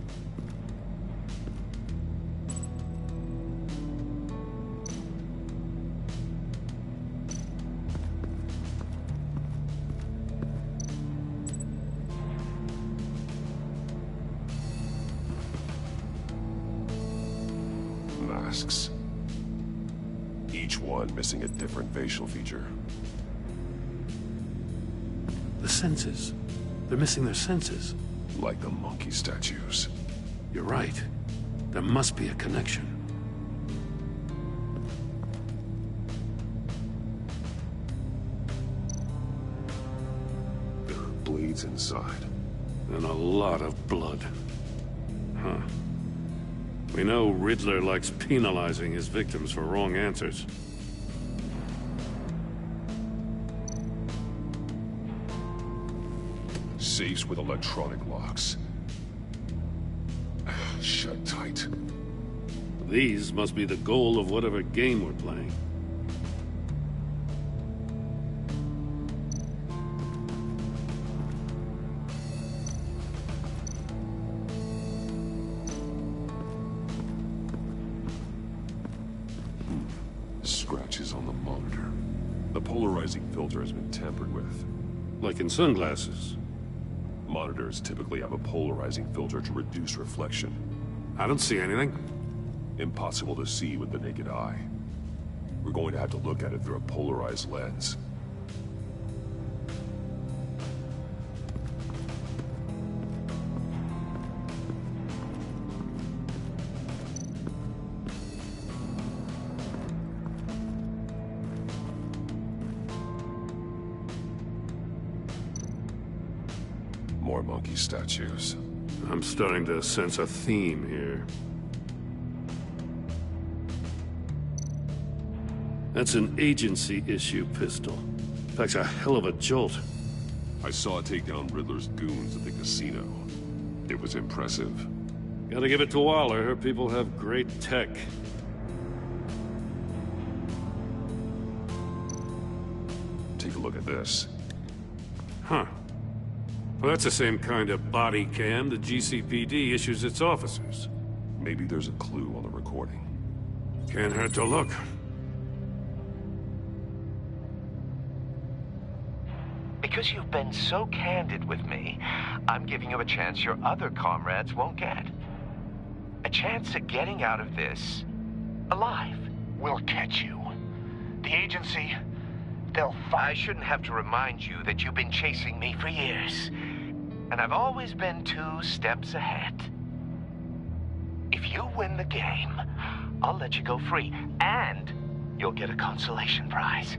Masks. Each one missing a different facial feature.
The senses. They're missing their senses.
Like the monkey statues.
You're right. There must be a connection.
Bleeds inside.
And a lot of blood. Huh. We know Riddler likes penalizing his victims for wrong answers.
Safes with electronic locks. Shut tight.
These must be the goal of whatever game we're playing.
Scratches on the monitor. The polarizing filter has been tampered with.
Like in sunglasses.
Monitors typically have a polarizing filter to reduce reflection.
I don't see anything.
Impossible to see with the naked eye. We're going to have to look at it through a polarized lens. More monkey statues.
I'm starting to sense a theme here. That's an agency-issue pistol. Packs a hell of a jolt.
I saw it take down Riddler's goons at the casino. It was impressive.
Gotta give it to Waller. Her people have great tech.
Take a look at this.
Huh. Well, that's the same kind of body cam the GCPD issues its officers.
Maybe there's a clue on the recording.
Can't hurt to look.
Because you've been so candid with me, I'm giving you a chance your other comrades won't get. A chance at getting out of this alive.
We'll catch you. The agency, they'll
I shouldn't have to remind you that you've been chasing me for years. And I've always been 2 steps ahead. If you win the game, I'll let you go free. And you'll get a consolation prize.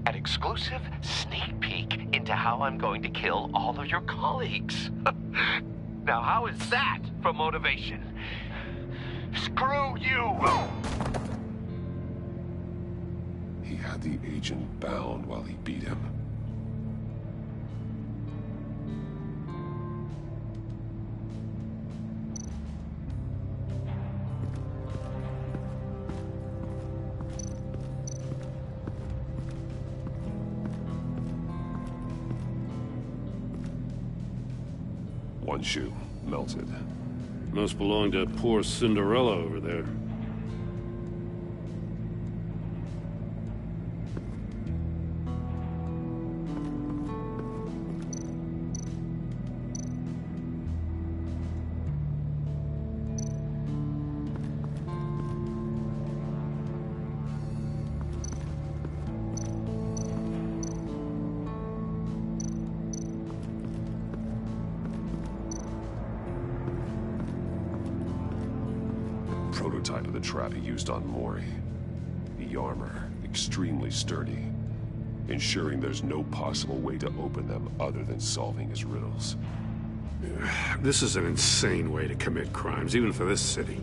An exclusive sneak peek into how I'm going to kill all of your colleagues. Now, how is that for motivation? Screw you!
He had the agent bound while he beat him. One shoe, melted.
Must belong to poor Cinderella over there.
Prototype of the trap he used on Mori. The armor, extremely sturdy, ensuring there's no possible way to open them other than solving his riddles.
This is an insane way to commit crimes, even for this city.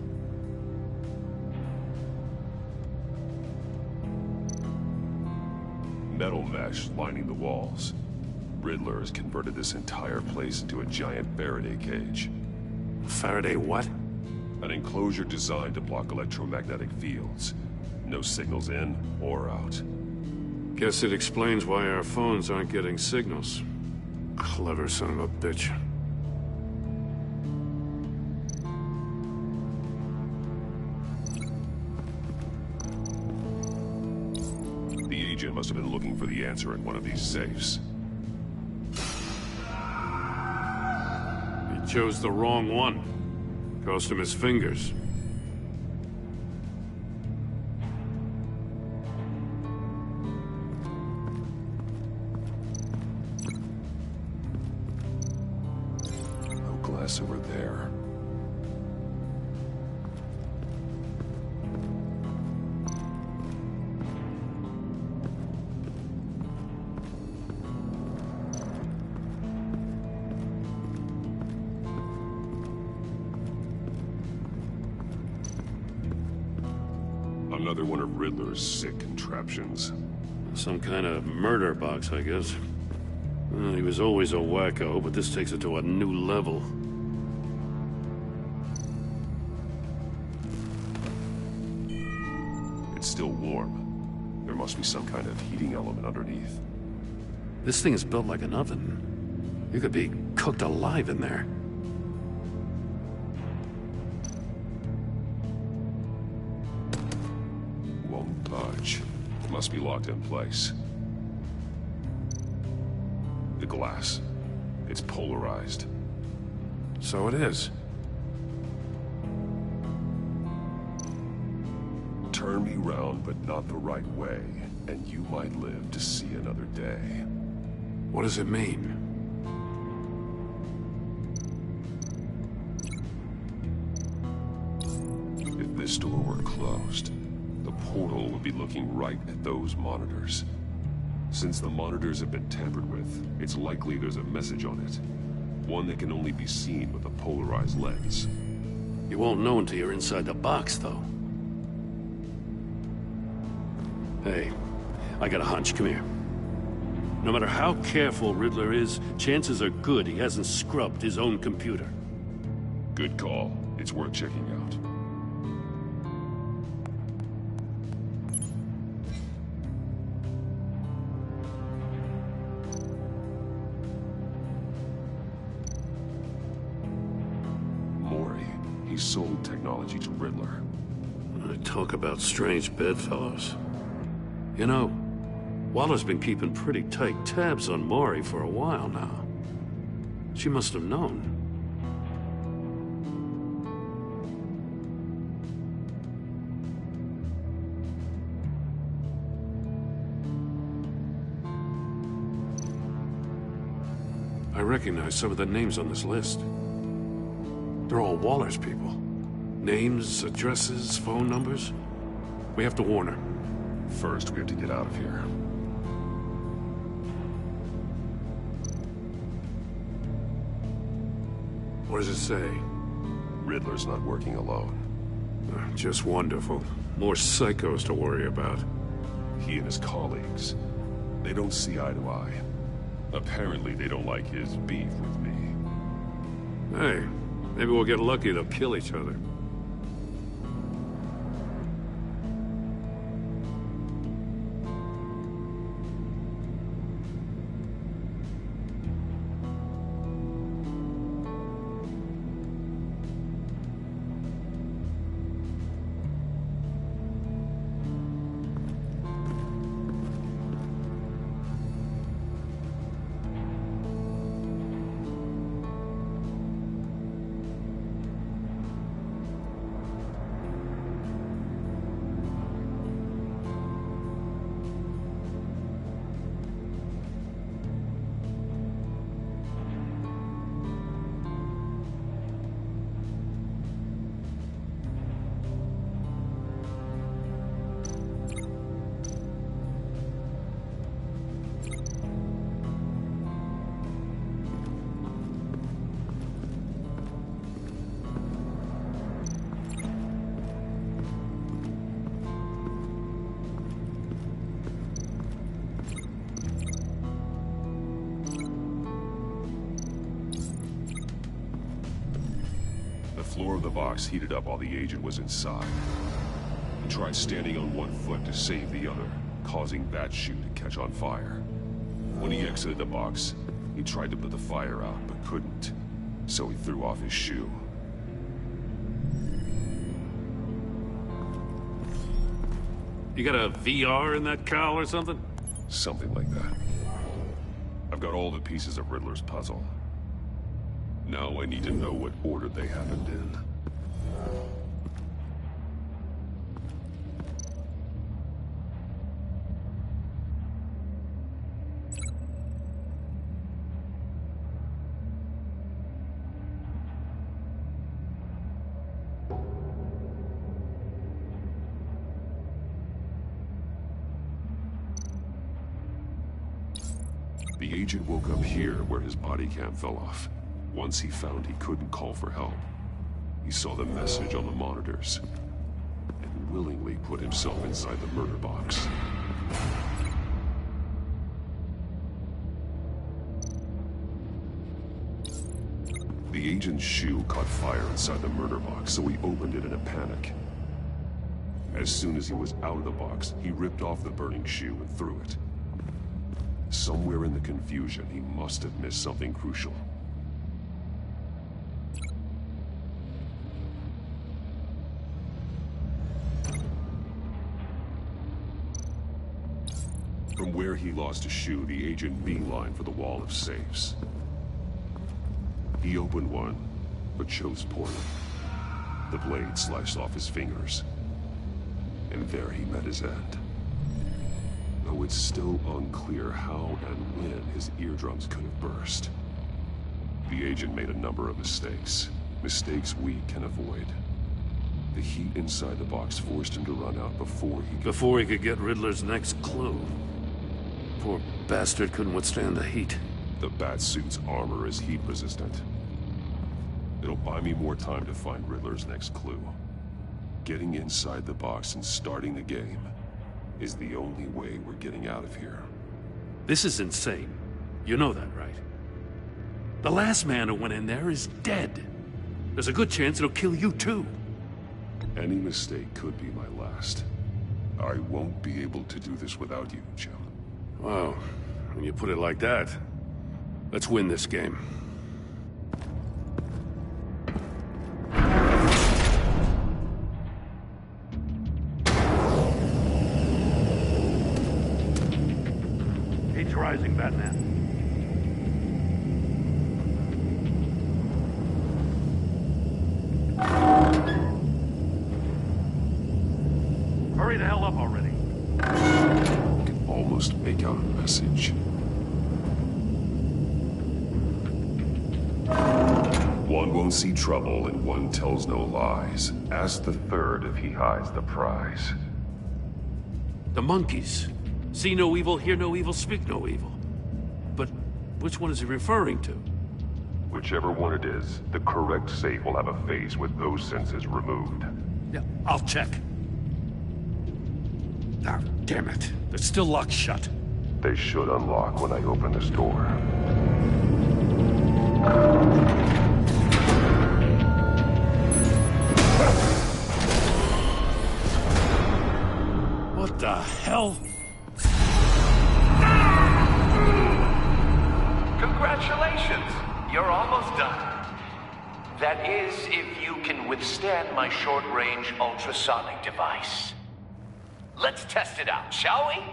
Metal mesh lining the walls. Riddler has converted this entire place into a giant Faraday cage.
Faraday what?
An enclosure designed to block electromagnetic fields. No signals in or out.
Guess it explains why our phones aren't getting signals. Clever son of a bitch.
The agent must have been looking for the answer in one of these safes.
He chose the wrong one. Cost him his fingers.
No glass over there. Another one of Riddler's sick contraptions.
Some kind of murder box, I guess. Well, he was always a wacko, but this takes it to a new level.
It's still warm. There must be some kind of heating element underneath.
This thing is built like an oven. You could be cooked alive in there.
Won't budge. Must be locked in place. The glass. It's polarized.
So it is.
Turn me round, but not the right way, and you might live to see another day.
What does it mean?
If this door were closed, the portal would be looking right at those monitors. Since the monitors have been tampered with, it's likely there's a message on it. One that can only be seen with a polarized lens.
You won't know until you're inside the box, though. Hey, I got a hunch. Come here. No matter how careful Riddler is, chances are good he hasn't scrubbed his own computer.
Good call. It's worth checking out. He sold technology to Riddler.
Talk about strange bedfellows. You know, Waller's been keeping pretty tight tabs on Maury for a while now. She must have known. I recognize some of the names on this list. They're all Waller's people. Names, addresses, phone numbers. We have to warn her.
First, we have to get out of here.
What does it say?
Riddler's not working alone.
Just wonderful. More psychos to worry about.
He and his colleagues, they don't see eye to eye. Apparently, they don't like his beef with me.
Hey. Maybe we'll get lucky, they'll kill each other.
The floor of the box heated up while the agent was inside. He tried standing on one foot to save the other, causing that shoe to catch on fire. When he exited the box, he tried to put the fire out, but couldn't. So he threw off his shoe.
You got a VR in that cowl or something?
Something like that. I've got all the pieces of Riddler's puzzle. Now I need to know what order they happened in. The agent woke up here where his body cam fell off. Once he found he couldn't call for help, he saw the message on the monitors and willingly put himself inside the murder box. The agent's shoe caught fire inside the murder box, so he opened it in a panic. As soon as he was out of the box, he ripped off the burning shoe and threw it. Somewhere in the confusion, he must have missed something crucial. From where he lost a shoe, the agent beelined for the wall of safes. He opened one, but chose poorly. The blade sliced off his fingers, and there he met his end. Though it's still unclear how and when his eardrums could have burst. The agent made a number of mistakes. Mistakes we can avoid. The heat inside the box forced him to run out before he
could get Riddler's next clue. Poor bastard couldn't withstand the heat.
The Batsuit's armor is heat resistant. It'll buy me more time to find Riddler's next clue. Getting inside the box and starting the game is the only way we're getting out of here.
This is insane. You know that, right? The last man who went in there is dead. There's a good chance it'll kill you too.
Any mistake could be my last. I won't be able to do this without you, Jim.
Wow, when you put it like that, let's win this game. Heat's rising, Batman. Hurry the hell up already.
I can almost make out a message. One won't see trouble and one tells no lies. Ask the third if he hides the prize.
The monkeys. See no evil, hear no evil, speak no evil. But which one is he referring to?
Whichever one it is, the correct safe will have a face with those senses removed.
Yeah, I'll check. Ah, damn it. They're still locked shut.
They should unlock when I open this door.
What the hell?
Congratulations! You're almost done. That is, if you can withstand my short-range ultrasonic device. Let's test it out, shall we?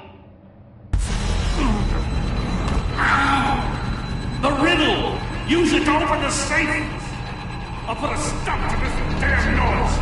The riddle! Use it to open the safe! I'll put a stop to this damn noise!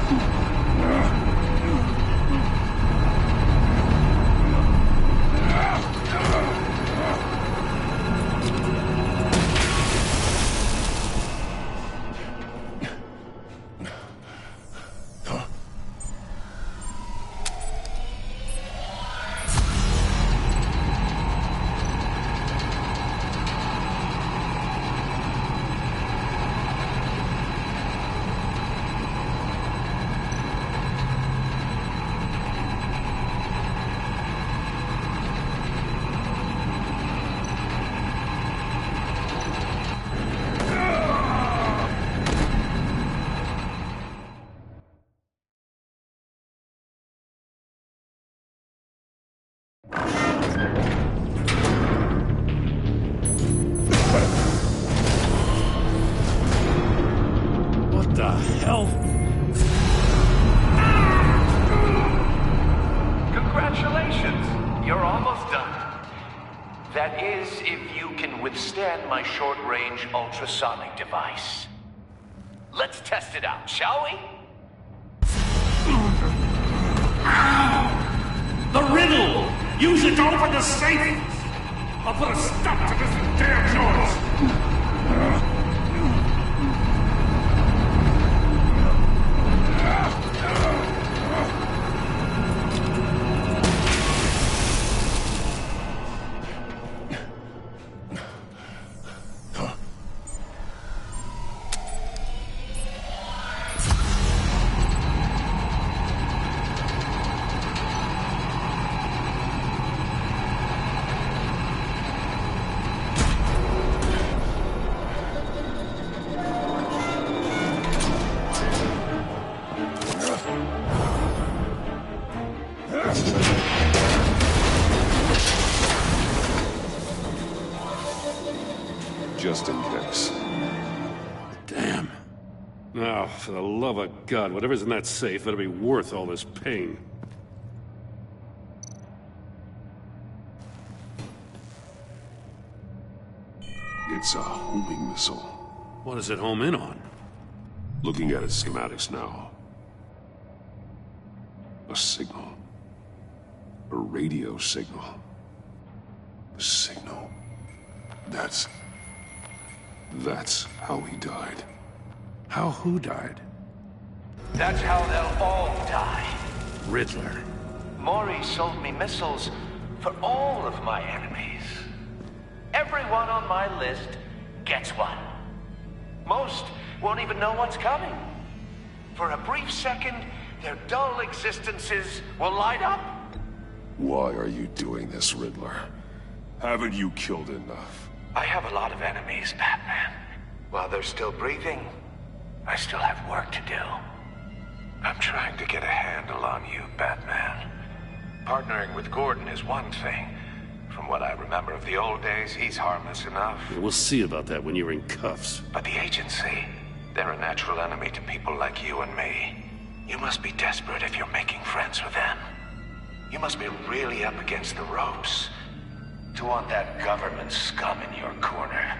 hell?
Congratulations! You're almost done. That is, if you can withstand my short-range ultrasonic device. Let's test it out, shall we?
The riddle! Use it to open the safe! I'll put a stop to this damn noise!
Just in case.
Damn. Now, for the love of God, whatever's in that safe better be worth all this pain.
It's a homing missile.
What does it home in on?
Looking at its schematics now. A signal. A radio signal. A signal. That's how he died.
How who died?
That's how they'll all die.
Riddler.
Maury sold me missiles for all of my enemies. Everyone on my list gets one. Most won't even know what's coming. For a brief second, their dull existences will light up.
Why are you doing this, Riddler? Haven't you killed enough?
I have a lot of enemies, Batman. While they're still breathing, I still have work to do. I'm trying to get a handle on you, Batman. Partnering with Gordon is one thing. From what I remember of the old days, he's harmless enough.
Yeah, we'll see about that when you're in cuffs.
But the agency, they're a natural enemy to people like you and me. You must be desperate if you're making friends with them. You must be really up against the ropes to want that government scum in your corner.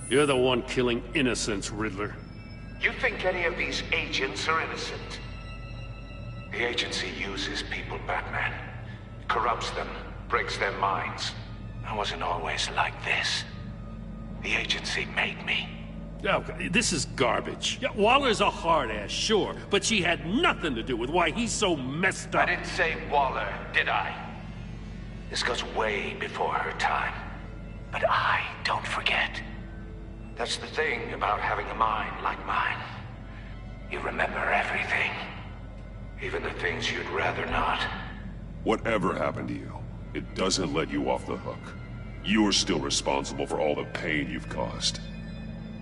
You're the one killing innocents, Riddler.
You think any of these agents are innocent? The agency uses people, Batman. Corrupts them, breaks their minds. I wasn't always like this. The agency made me.
Oh, this is garbage. Yeah, Waller's a hard ass, sure, but she had nothing to do with why he's so messed up.
I didn't say Waller, did I? This goes way before her time. But I don't forget. That's the thing about having a mind like mine. You remember everything. Even the things you'd rather not.
Whatever happened to you, it doesn't let you off the hook. You're still responsible for all the pain you've caused.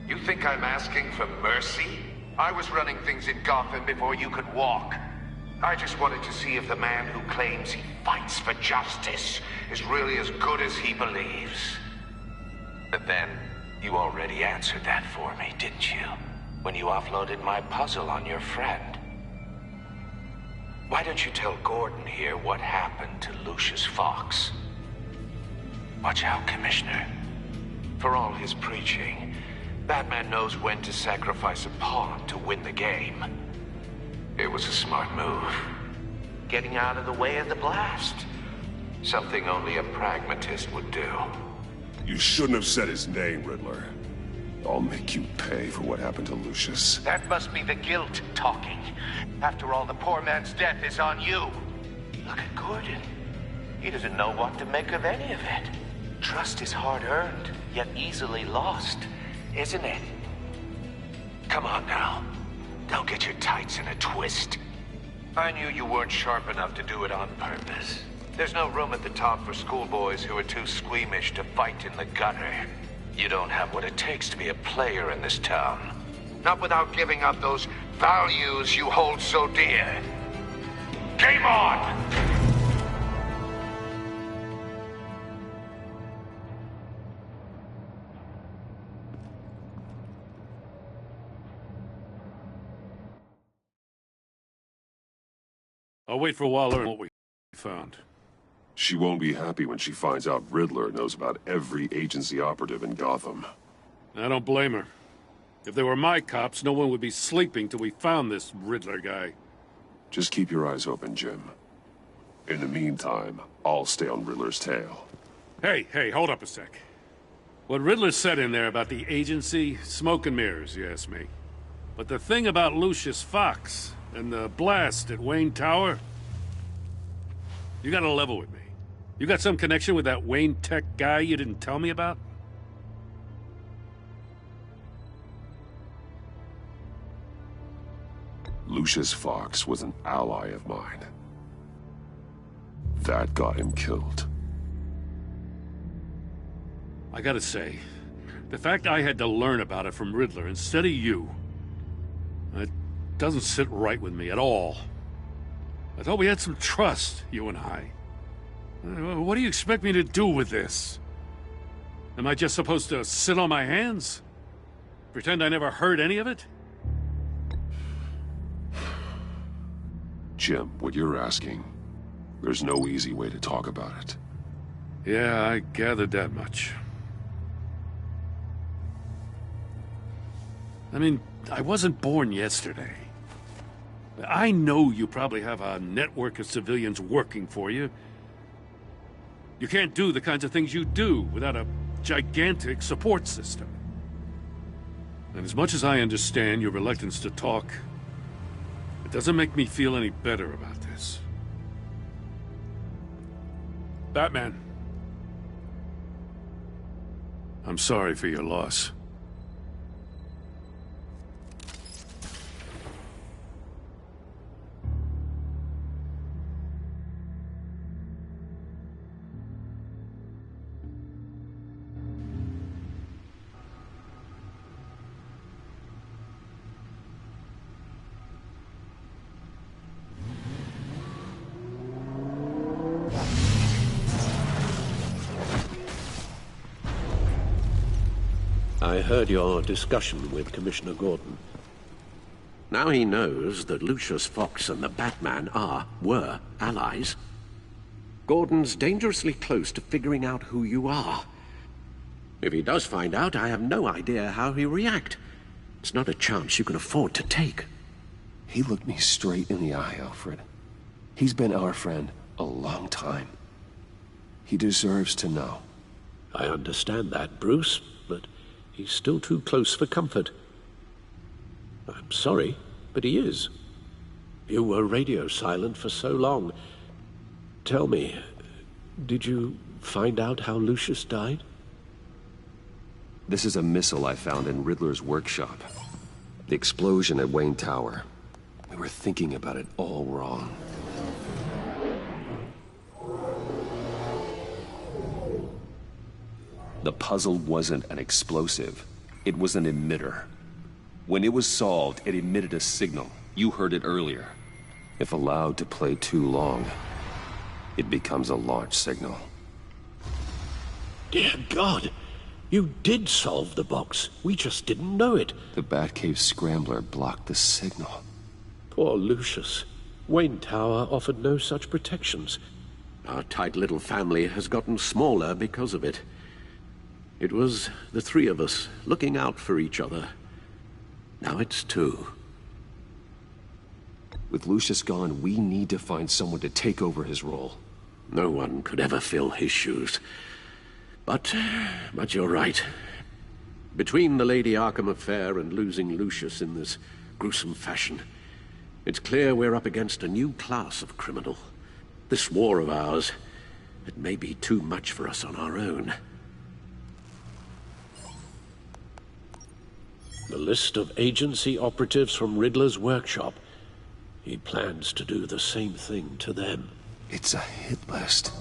You think I'm asking for mercy? I was running things in Gotham before you could walk. I just wanted to see if the man who claims he fights for justice is really as good as he believes. But then, you already answered that for me, didn't you? When you offloaded my puzzle on your friend. Why don't you tell Gordon here what happened to Lucius Fox? Watch out, Commissioner. For all his preaching, Batman knows when to sacrifice a pawn to win the game. It was a smart move. Getting out of the way of the blast. Something only a pragmatist would do.
You shouldn't have said his name, Riddler. I'll make you pay for what happened to Lucius.
That must be the guilt talking. After all, the poor man's death is on you. Look at Gordon. He doesn't know what to make of any of it. Trust is hard-earned, yet easily lost, isn't it? Come on now. Don't get your tights in a twist. I knew you weren't sharp enough to do it on purpose. There's no room at the top for schoolboys who are too squeamish to fight in the gutter. You don't have what it takes to be a player in this town. Not without giving up those values you hold so dear. Game on!
I'll wait for a while to learn what we found.
She won't be happy when she finds out Riddler knows about every agency operative in Gotham.
I don't blame her. If they were my cops, no one would be sleeping till we found this Riddler guy.
Just keep your eyes open, Jim. In the meantime, I'll stay on Riddler's tail.
Hey, hold up a sec. What Riddler said in there about the agency, smoke and mirrors, you ask me. But the thing about Lucius Fox and the blast at Wayne Tower, you gotta level with me. You got some connection with that Wayne Tech guy you didn't tell me about?
Lucius Fox was an ally of mine. That got him killed.
I gotta say, the fact I had to learn about it from Riddler instead of you, it doesn't sit right with me at all. I thought we had some trust, you and I. What do you expect me to do with this? Am I just supposed to sit on my hands? Pretend I never heard any of it?
Jim, what you're asking, there's no easy way to talk about it.
Yeah, I gathered that much. I mean, I wasn't born yesterday. I know you probably have a network of civilians working for you. You can't do the kinds of things you do without a gigantic support system. And as much as I understand your reluctance to talk, it doesn't make me feel any better about this. Batman. I'm sorry for your loss.
I heard your discussion with Commissioner Gordon. Now he knows that Lucius Fox and the Batman were allies. Gordon's dangerously close to figuring out who you are. If he does find out, I have no idea how he'll react. It's not a chance you can afford to take.
He looked me straight in the eye, Alfred. He's been our friend a long time. He deserves to know.
I understand that, Bruce, but he's still too close for comfort. I'm sorry, but he is. You were radio silent for so long. Tell me, did you find out how Lucius died?
This is a missile I found in Riddler's workshop. The explosion at Wayne Tower. We were thinking about it all wrong. The puzzle wasn't an explosive. It was an emitter. When it was solved, it emitted a signal. You heard it earlier. If allowed to play too long, it becomes a launch signal.
Dear God! You did solve the box. We just didn't know it.
The Batcave scrambler blocked the signal.
Poor Lucius. Wayne Tower offered no such protections. Our tight little family has gotten smaller because of it. It was the three of us looking out for each other. Now it's two.
With Lucius gone, we need to find someone to take over his role.
No one could ever fill his shoes. But you're right. Between the Lady Arkham affair and losing Lucius in this gruesome fashion, it's clear we're up against a new class of criminal. This war of ours, it may be too much for us on our own. The list of agency operatives from Riddler's workshop. He plans to do the same thing to them.
It's a hit list.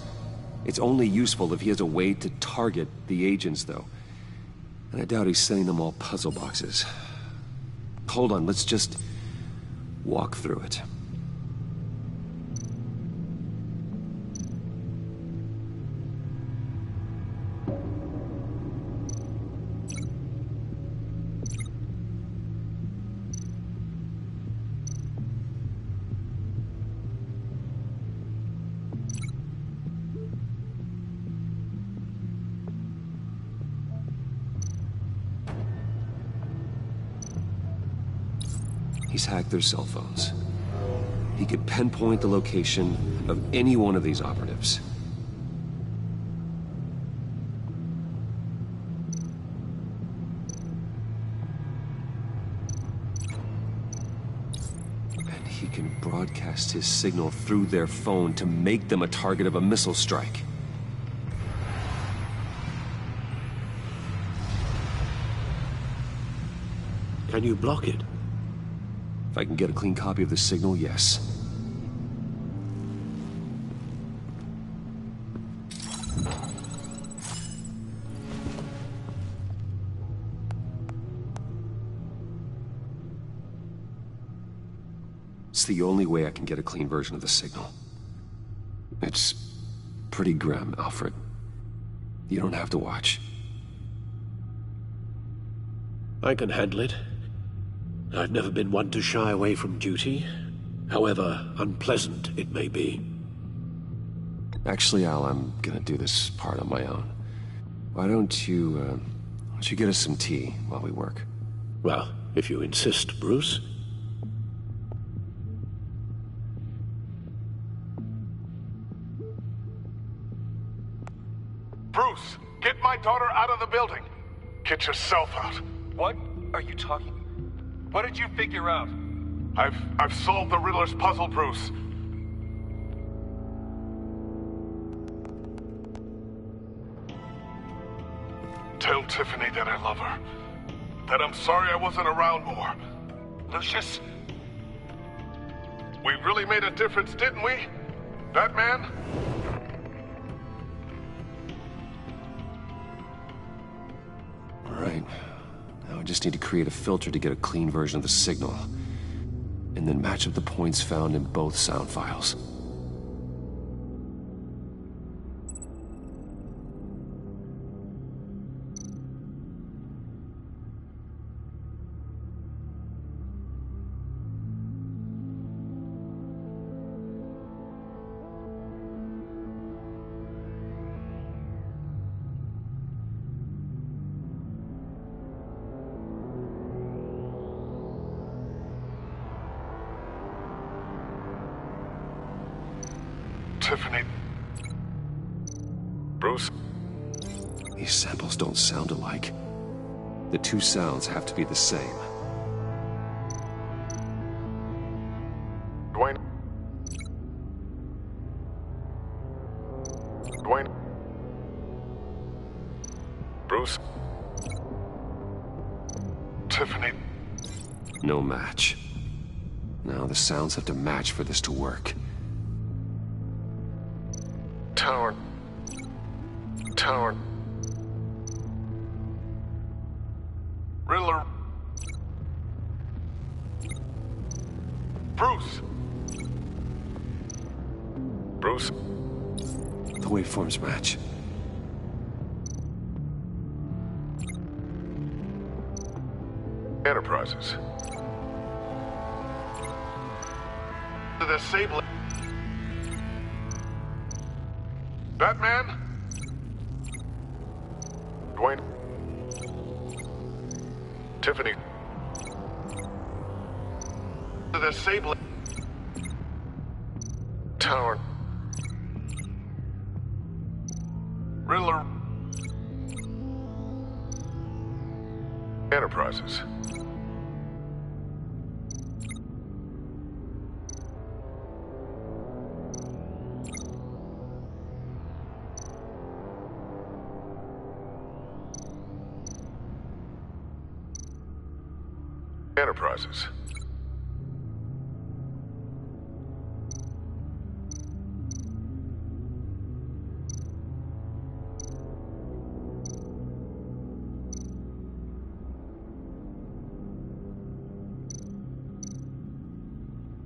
It's only useful if he has a way to target the agents, though. And I doubt he's sending them all puzzle boxes. Hold on, let's just walk through it. He's hacked their cell phones. He could pinpoint the location of any one of these operatives. And he can broadcast his signal through their phone to make them a target of a missile strike.
Can you block it?
If I can get a clean copy of the signal, yes. It's the only way I can get a clean version of the signal. It's pretty grim, Alfred. You don't have to watch.
I can handle it. I've never been one to shy away from duty, however unpleasant it may be.
Actually, Al, I'm gonna do this part on my own. Why don't you get us some tea while we work?
Well, if you insist, Bruce.
Bruce, get my daughter out of the building. Get yourself out.
What are you talking? What did you figure out?
I've solved the Riddler's puzzle, Bruce. Tell Tiffany that I love her. That I'm sorry I wasn't around more.
Lucius?
We really made a difference, didn't we? Batman?
All right. Now I just need to create a filter to get a clean version of the signal. And then match up the points found in both sound files.
Tiffany. Bruce?
These samples don't sound alike. The two sounds have to be the same.
Dwayne? Dwayne? Bruce? Tiffany?
No match. Now the sounds have to match for this to work.
Tower. Riddler. Bruce. Bruce.
The waveforms match.
Enterprises. The Sable. Batman? Dwayne? Tiffany? The Sable. Tower. Riddler. Enterprises. Enterprises.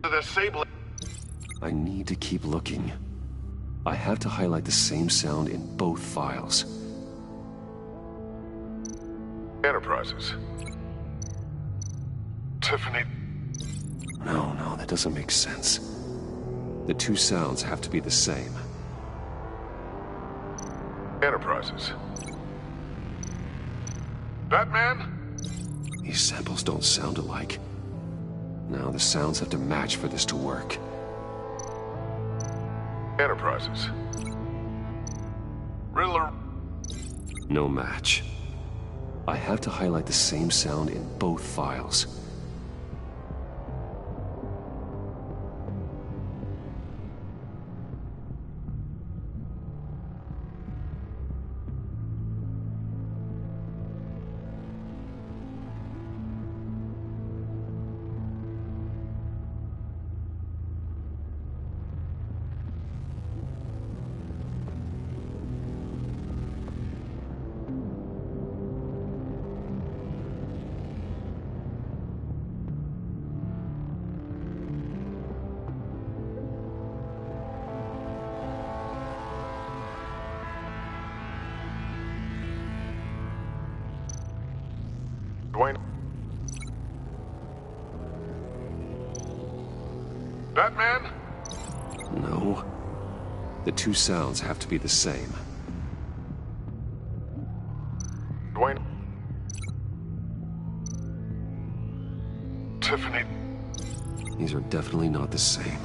The Sable.
I need to keep looking. I have to highlight the same sound in both files.
Enterprises. Tiffany.
No, that doesn't make sense. The two sounds have to be the same.
Enterprises. Batman?
These samples don't sound alike. Now the sounds have to match for this to work.
Enterprises. Riddler.
No match. I have to highlight the same sound in both files.
Dwayne. Batman?
No. The two sounds have to be the same.
Dwayne. Tiffany.
These are definitely not the same.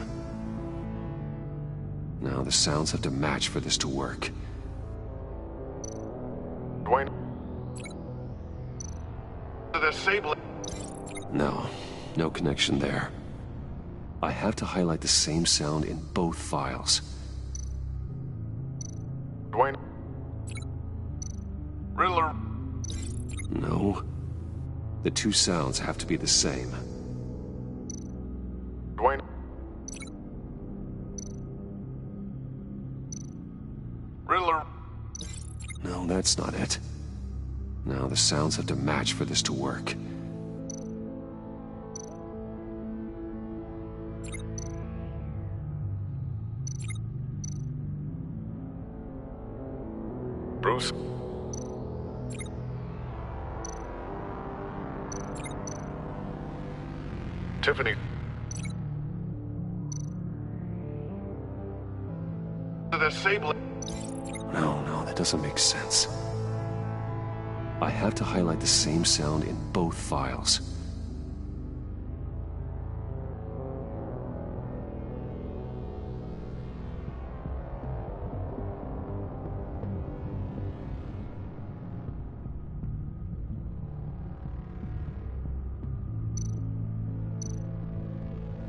Now the sounds have to match for this to work.
Dwayne. The Sable.
No. No connection there. I have to highlight the same sound in both files.
Dwayne. Riddler.
No. The two sounds have to be the same.
Dwayne. Riddler.
No, that's not it. Now the sounds have to match for this to work.
Bruce. Tiffany. The Sable.
No, that doesn't make sense. I have to highlight the same sound in both files.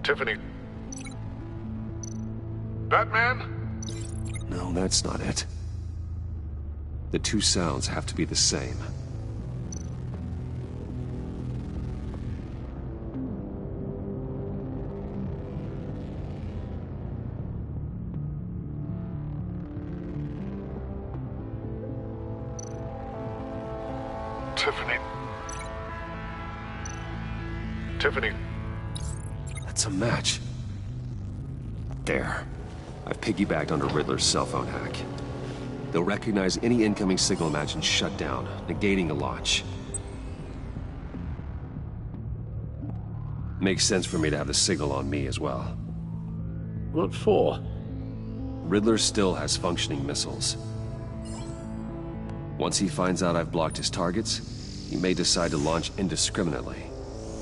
Tiffany. Batman?
No, that's not it. The two sounds have to be the same.
Tiffany. Tiffany.
That's a match. There. I've piggybacked onto Riddler's cell phone hack. They'll recognize any incoming signal match and shut down, negating the launch. Makes sense for me to have the signal on me as well.
What for?
Riddler still has functioning missiles. Once he finds out I've blocked his targets, he may decide to launch indiscriminately.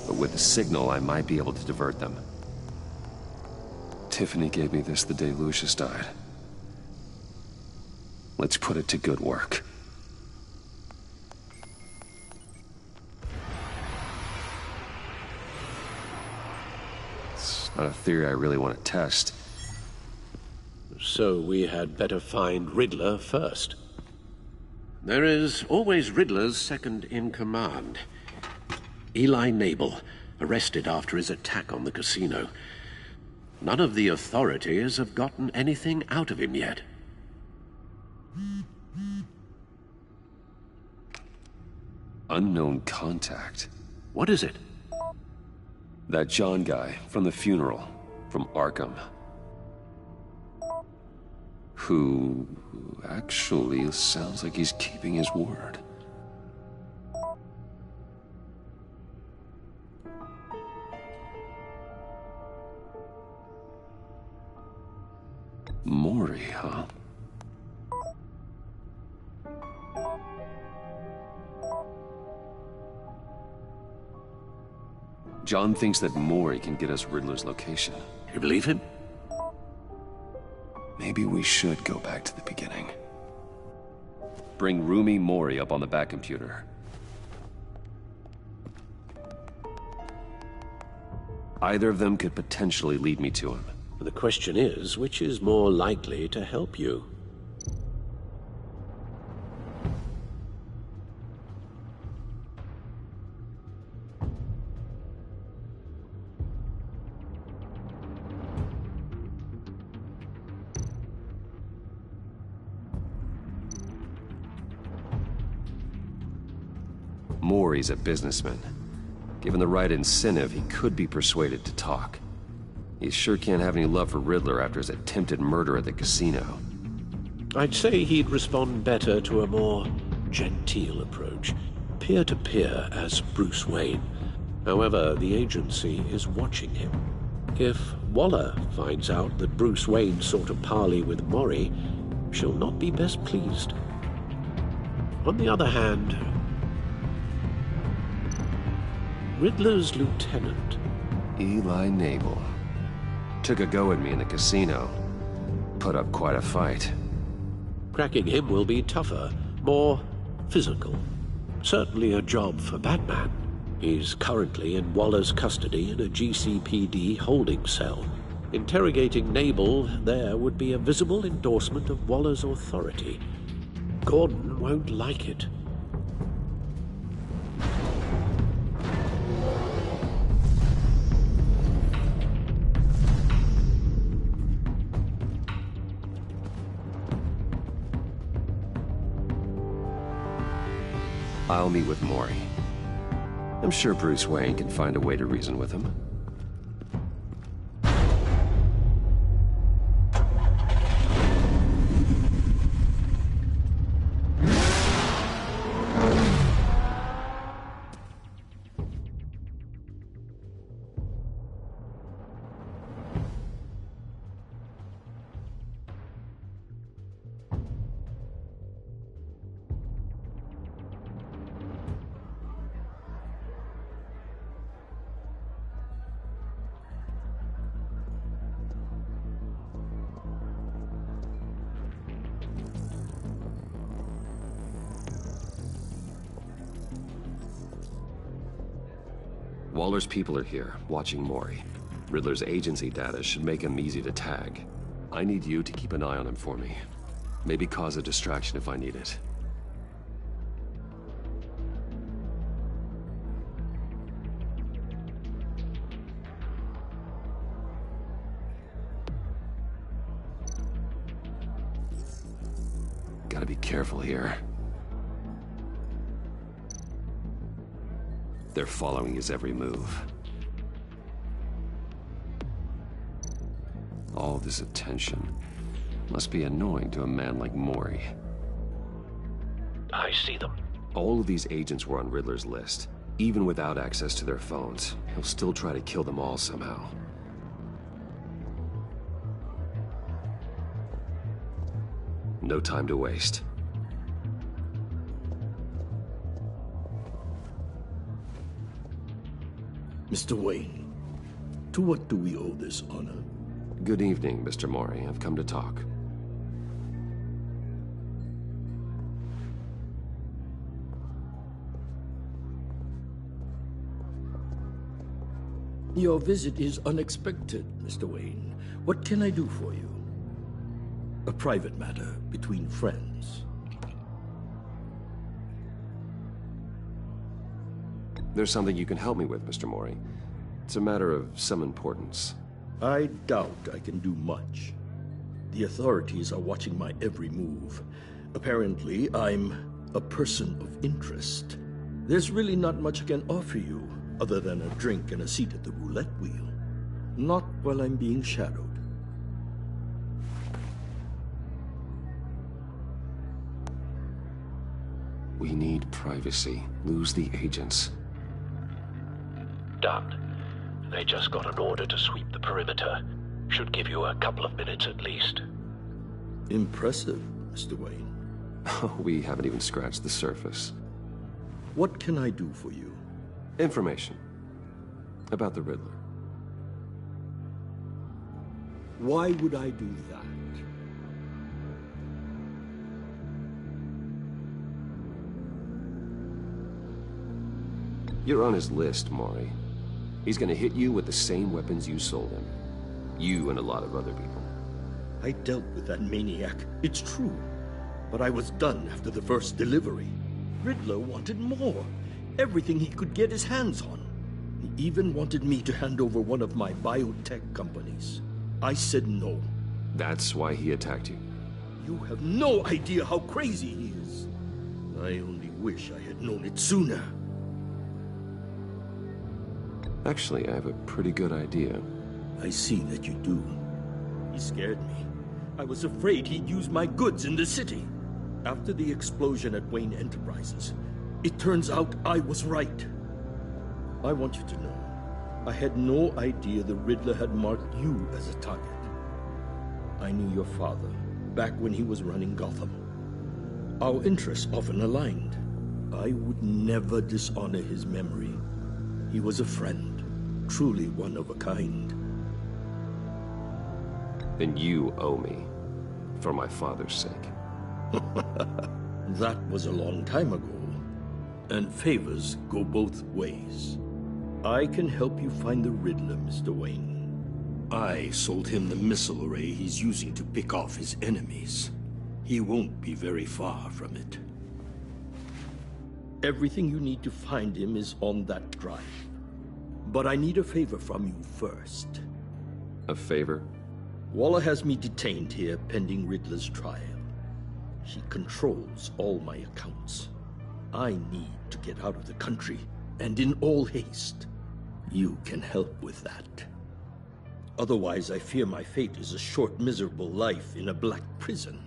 But with the signal, I might be able to divert them. Tiffany gave me this the day Lucius died. Let's put it to good work. It's not a theory I really want to test.
So we had better find Riddler first. There is always Riddler's second in command. Eli Nabel, arrested after his attack on the casino. None of the authorities have gotten anything out of him yet.
Unknown contact.
What is it?
That John guy from the funeral, from Arkham. Who actually sounds like he's keeping his word. Mori, huh? John thinks that Mori can get us Riddler's location.
You believe him?
Maybe we should go back to the beginning. Bring Rumi Mori up on the back computer. Either of them could potentially lead me to him.
The question is, which is more likely to help you?
Mori's a businessman. Given the right incentive, he could be persuaded to talk. He sure can't have any love for Riddler after his attempted murder at the casino.
I'd say he'd respond better to a more genteel approach, peer-to-peer as Bruce Wayne. However, the agency is watching him. If Waller finds out that Bruce Wayne sought a parley with Mori, she'll not be best pleased. On the other hand, Riddler's lieutenant,
Eli Nabel, took a go at me in the casino. Put up quite a fight.
Cracking him will be tougher, more physical. Certainly a job for Batman. He's currently in Waller's custody in a GCPD holding cell. Interrogating Nabel there would be a visible endorsement of Waller's authority. Gordon won't like it.
I'll meet with Mori. I'm sure Bruce Wayne can find a way to reason with him. Waller's people are here, watching Mori. Riddler's agency data should make him easy to tag. I need you to keep an eye on him for me. Maybe cause a distraction if I need it. Gotta be careful here. They're following his every move. All this attention must be annoying to a man like Mori.
I see them.
All of these agents were on Riddler's list. Even without access to their phones, he'll still try to kill them all somehow. No time to waste.
Mr. Wayne, to what do we owe this honor?
Good evening, Mr. Mori. I've come to talk.
Your visit is unexpected, Mr. Wayne. What can I do for you? A private matter between friends.
There's something you can help me with, Mr. Mori. It's a matter of some importance.
I doubt I can do much. The authorities are watching my every move. Apparently, I'm a person of interest. There's really not much I can offer you, other than a drink and a seat at the roulette wheel. Not while I'm being shadowed.
We need privacy. Lose the agents.
Done. They just got an order to sweep the perimeter. Should give you a couple of minutes at least.
Impressive, Mr. Wayne.
We haven't even scratched the surface.
What can I do for you?
Information. About the Riddler.
Why would I do that?
You're on his list, Maury. He's gonna hit you with the same weapons you sold him. You and a lot of other people.
I dealt with that maniac, it's true. But I was done after the first delivery. Riddler wanted more. Everything he could get his hands on. He even wanted me to hand over one of my biotech companies. I said no.
That's why he attacked you?
You have no idea how crazy he is. I only wish I had known it sooner.
Actually, I have a pretty good idea.
I see that you do. He scared me. I was afraid he'd use my goods in the city. After the explosion at Wayne Enterprises, it turns out I was right. I want you to know, I had no idea the Riddler had marked you as a target. I knew your father, back when he was running Gotham. Our interests often aligned. I would never dishonor his memory. He was a friend, truly one of a kind.
Then you owe me, for my father's sake.
That was a long time ago, and favors go both ways. I can help you find the Riddler, Mr. Wayne. I sold him the missile array he's using to pick off his enemies. He won't be very far from it. Everything you need to find him is on that drive. But I need a favor from you first.
A favor?
Waller has me detained here pending Riddler's trial. She controls all my accounts. I need to get out of the country, and in all haste. You can help with that. Otherwise, I fear my fate is a short, miserable life in a black prison.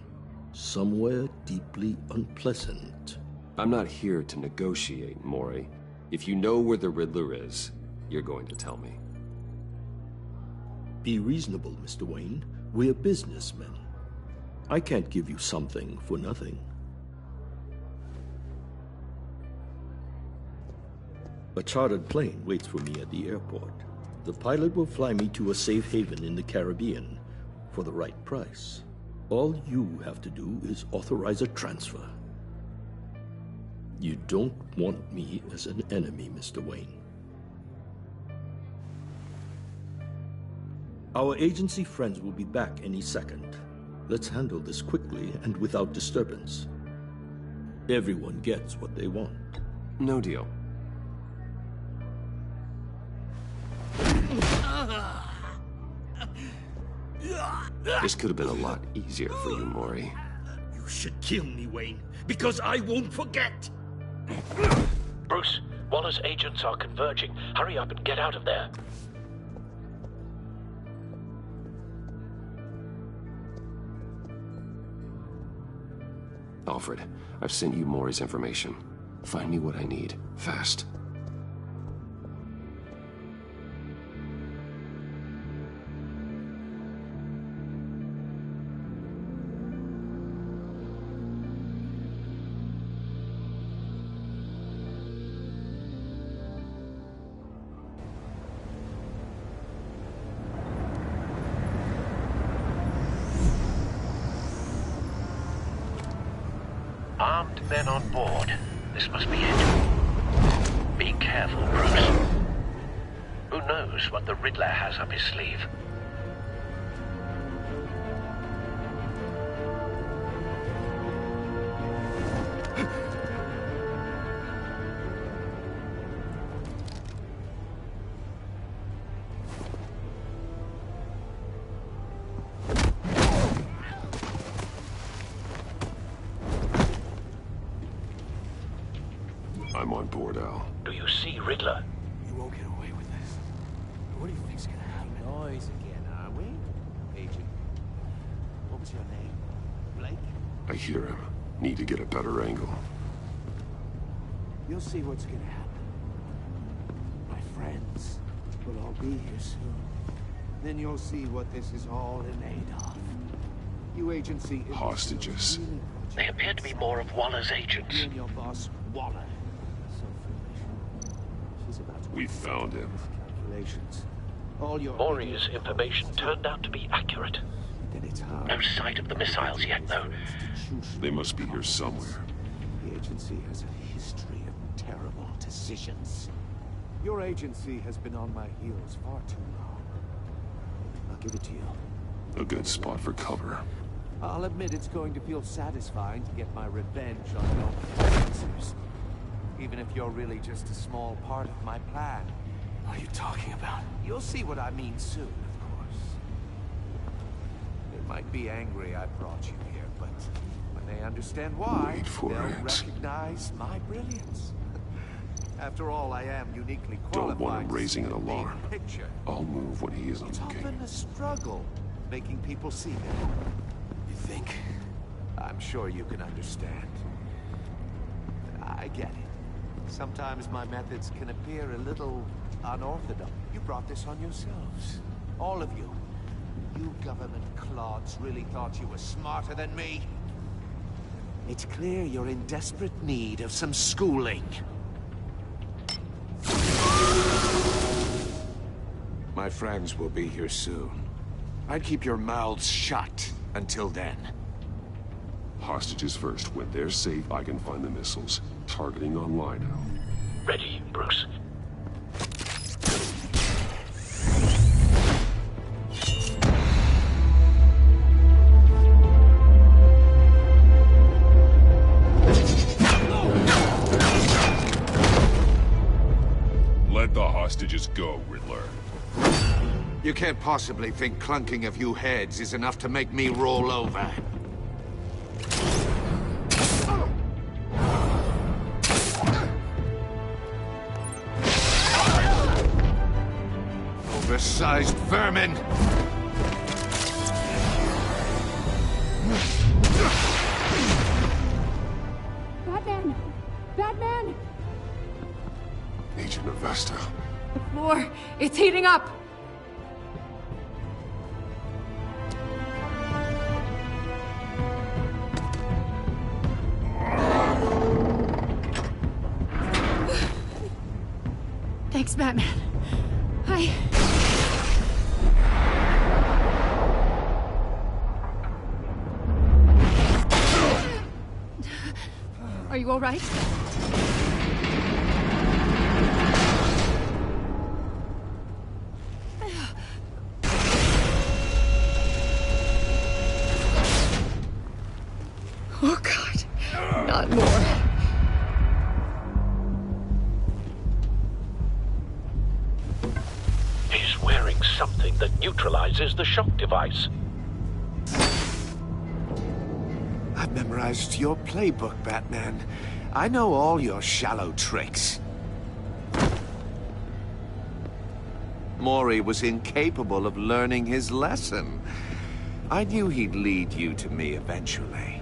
Somewhere deeply unpleasant.
I'm not here to negotiate, Maury. If you know where the Riddler is, you're going to tell me.
Be reasonable, Mr. Wayne. We're businessmen. I can't give you something for nothing. A chartered plane waits for me at the airport. The pilot will fly me to a safe haven in the Caribbean for the right price. All you have to do is authorize a transfer. You don't want me as an enemy, Mr. Wayne. Our agency friends will be back any second. Let's handle this quickly and without disturbance. Everyone gets what they want.
No deal. This could have been a lot easier for you, Maury.
You should kill me, Wayne, because I won't forget!
Bruce, Waller's agents are converging. Hurry up and get out of there.
Alfred, I've sent you Maury's information. Find me what I need, fast.
Armed men on board. This must be it. Be careful, Bruce. Who knows what the Riddler has up his sleeve?
I'm on board, Al.
Do you see Riddler?
You won't get away with this. What do you think's gonna happen?
Noise again, are we? Agent. What was your name? Blake?
I hear him. Need to get a better angle.
You'll see what's gonna happen. My friends will all be here soon. Then you'll see what this is all in aid of. You agency...
Hostages.
They appear to be more of Waller's agents.
You and your boss, Waller. So foolish. She's about to...
We found him.
calculations. All your...
Maury's information turned out to be accurate.
Then it's hard.
No sight of the missiles yet, though.
They must be here somewhere.
The agency has a history of terrible decisions. Your agency has been on my heels far too long. I'll give it to you.
A good spot for cover.
I'll admit it's going to feel satisfying to get my revenge on your answers. Even if you're really just a small part of my plan.
What are you talking about?
You'll see what I mean soon, of course. They might be angry I brought you here, but when they understand why, they'll recognize my brilliance. After all, I am uniquely qualified.
Don't want him raising an
to see the big
alarm.
Picture.
I'll move when he isn't
It's
looking.
often a struggle making people see them.
You think?
I'm sure you can understand. I get it. Sometimes my methods can appear a little unorthodox. You brought this on yourselves. All of you. You government clods really thought you were smarter than me? It's clear you're in desperate need of some schooling.
My friends will be here soon. I'd keep your mouths shut until then.
Hostages first. When they're safe, I can find the missiles. Targeting on Lino.
Ready, Bruce.
Let the hostages go, Riddler.
You can't possibly think clunking a few heads is enough to make me roll over. Oversized vermin!
Batman! Batman!
Agent Avesta.
The floor, it's heating up! Thanks, Batman. Are you all right? Oh, God. Not more.
He's wearing something that neutralizes the shock device.
I've memorized your playbook, Batman. I know all your shallow tricks. Maury was incapable of learning his lesson. I knew he'd lead you to me eventually.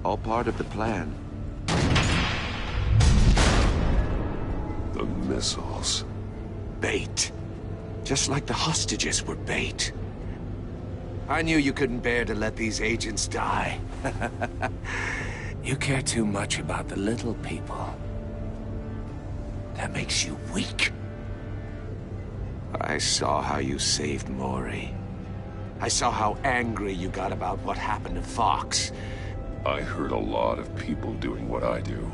All part of the plan.
The missiles.
Bait. Just like the hostages were bait. I knew you couldn't bear to let these agents die. You care too much about the little people. That makes you weak. I saw how you saved Maury. I saw how angry you got about what happened to Fox.
I heard a lot of people doing what I do.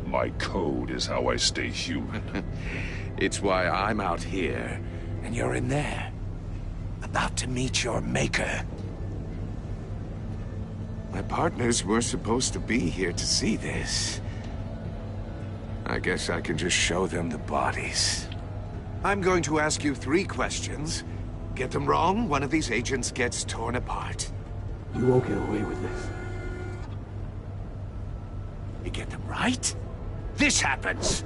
My code is how I stay human.
It's why I'm out here, and you're in there. About to meet your maker. My partners were supposed to be here to see this. I guess I can just show them the bodies. I'm going to ask you 3 questions. Get them wrong, one of these agents gets torn apart.
You won't get away with this.
You get them right, this happens.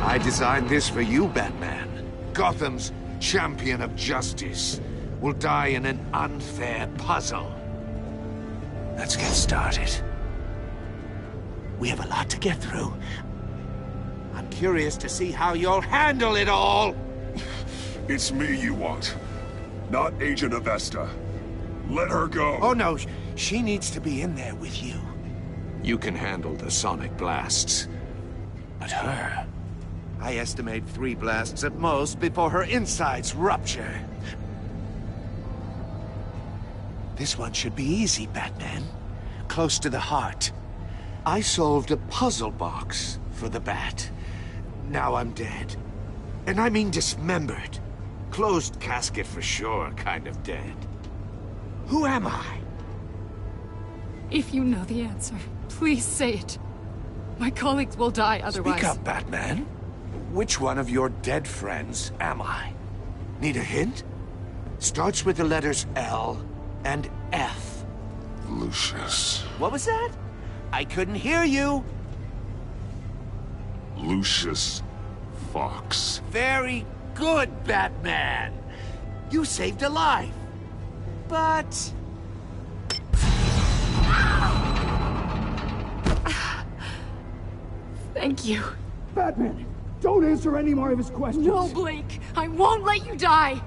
I designed this for you, Batman. Gotham's champion of justice will die in an unfair puzzle. Let's get started. We have a lot to get through. I'm curious to see how you'll handle it all.
It's me you want, not Agent Avesta. Let her go.
Oh no, she needs to be in there with you. You can handle the sonic blasts. But her... I estimate 3 blasts at most before her insides rupture. This one should be easy, Batman. Close to the heart. I solved a puzzle box for the Bat. Now I'm dead. And I mean dismembered. Closed casket for sure, kind of dead. Who am I?
If you know the answer, please say it. My colleagues will die otherwise.
Speak up, Batman. Which one of your dead friends am I? Need a hint? Starts with the letters L and F.
Lucius.
What was that? I couldn't hear you.
Lucius Fox.
Very good, Batman. You saved a life. But...
Thank you.
Batman, don't answer any more of his questions.
No, Blake. I won't let you die.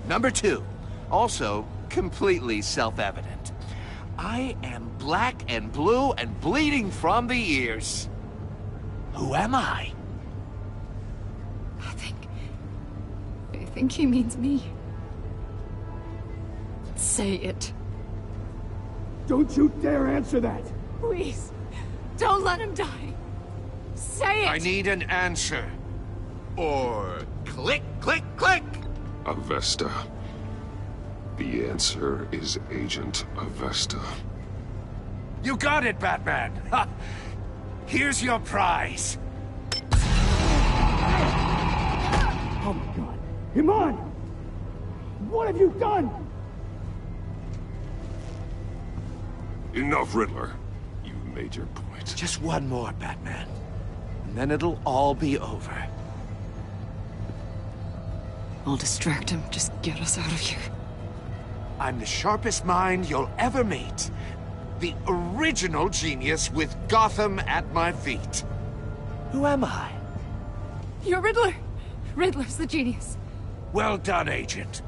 Number 2. Also, completely self-evident. I am black and blue and bleeding from the ears. Who am I?
I think he means me. Say it.
Don't you dare answer that!
Please, don't let him die. Say it!
I need an answer. Or click, click, click!
Avesta. The answer is Agent Avesta.
You got it, Batman! Ha! Here's your prize.
Oh my god. Iman! What have you done?
Enough, Riddler. You've made your point.
Just one more, Batman. And then it'll all be over.
I'll distract him. Just get us out of here.
I'm the sharpest mind you'll ever meet. The original genius with Gotham at my feet. Who am I?
You're Riddler. Riddler's the genius.
Well done, Agent.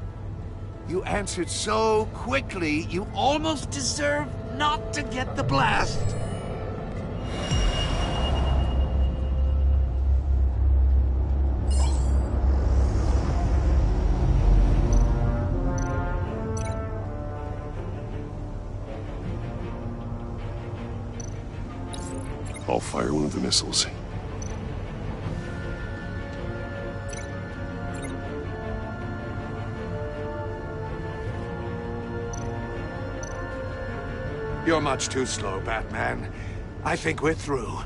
You answered so quickly, you almost deserve not to get the blast.
I'll fire one of the missiles.
You're much too slow, Batman. I think we're through.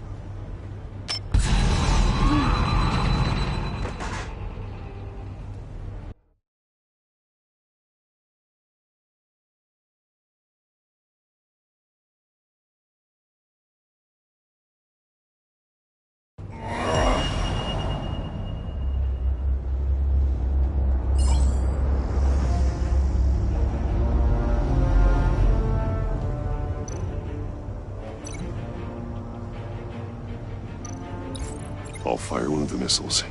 I'll fire one of the missiles.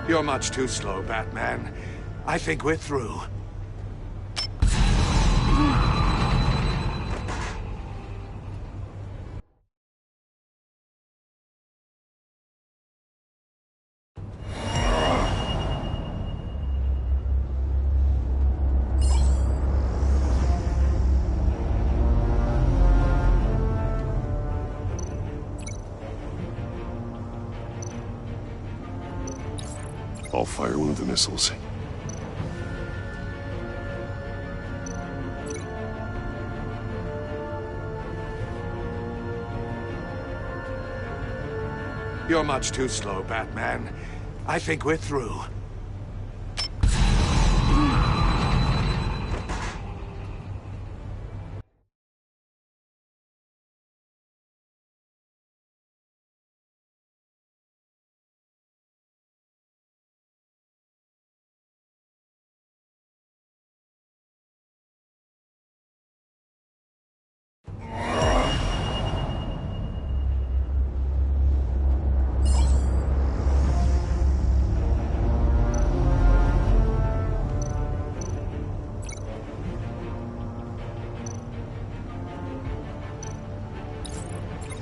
You're much too slow, Batman. I think we're through.
I'll fire one of the missiles.
You're much too slow, Batman. I think we're through.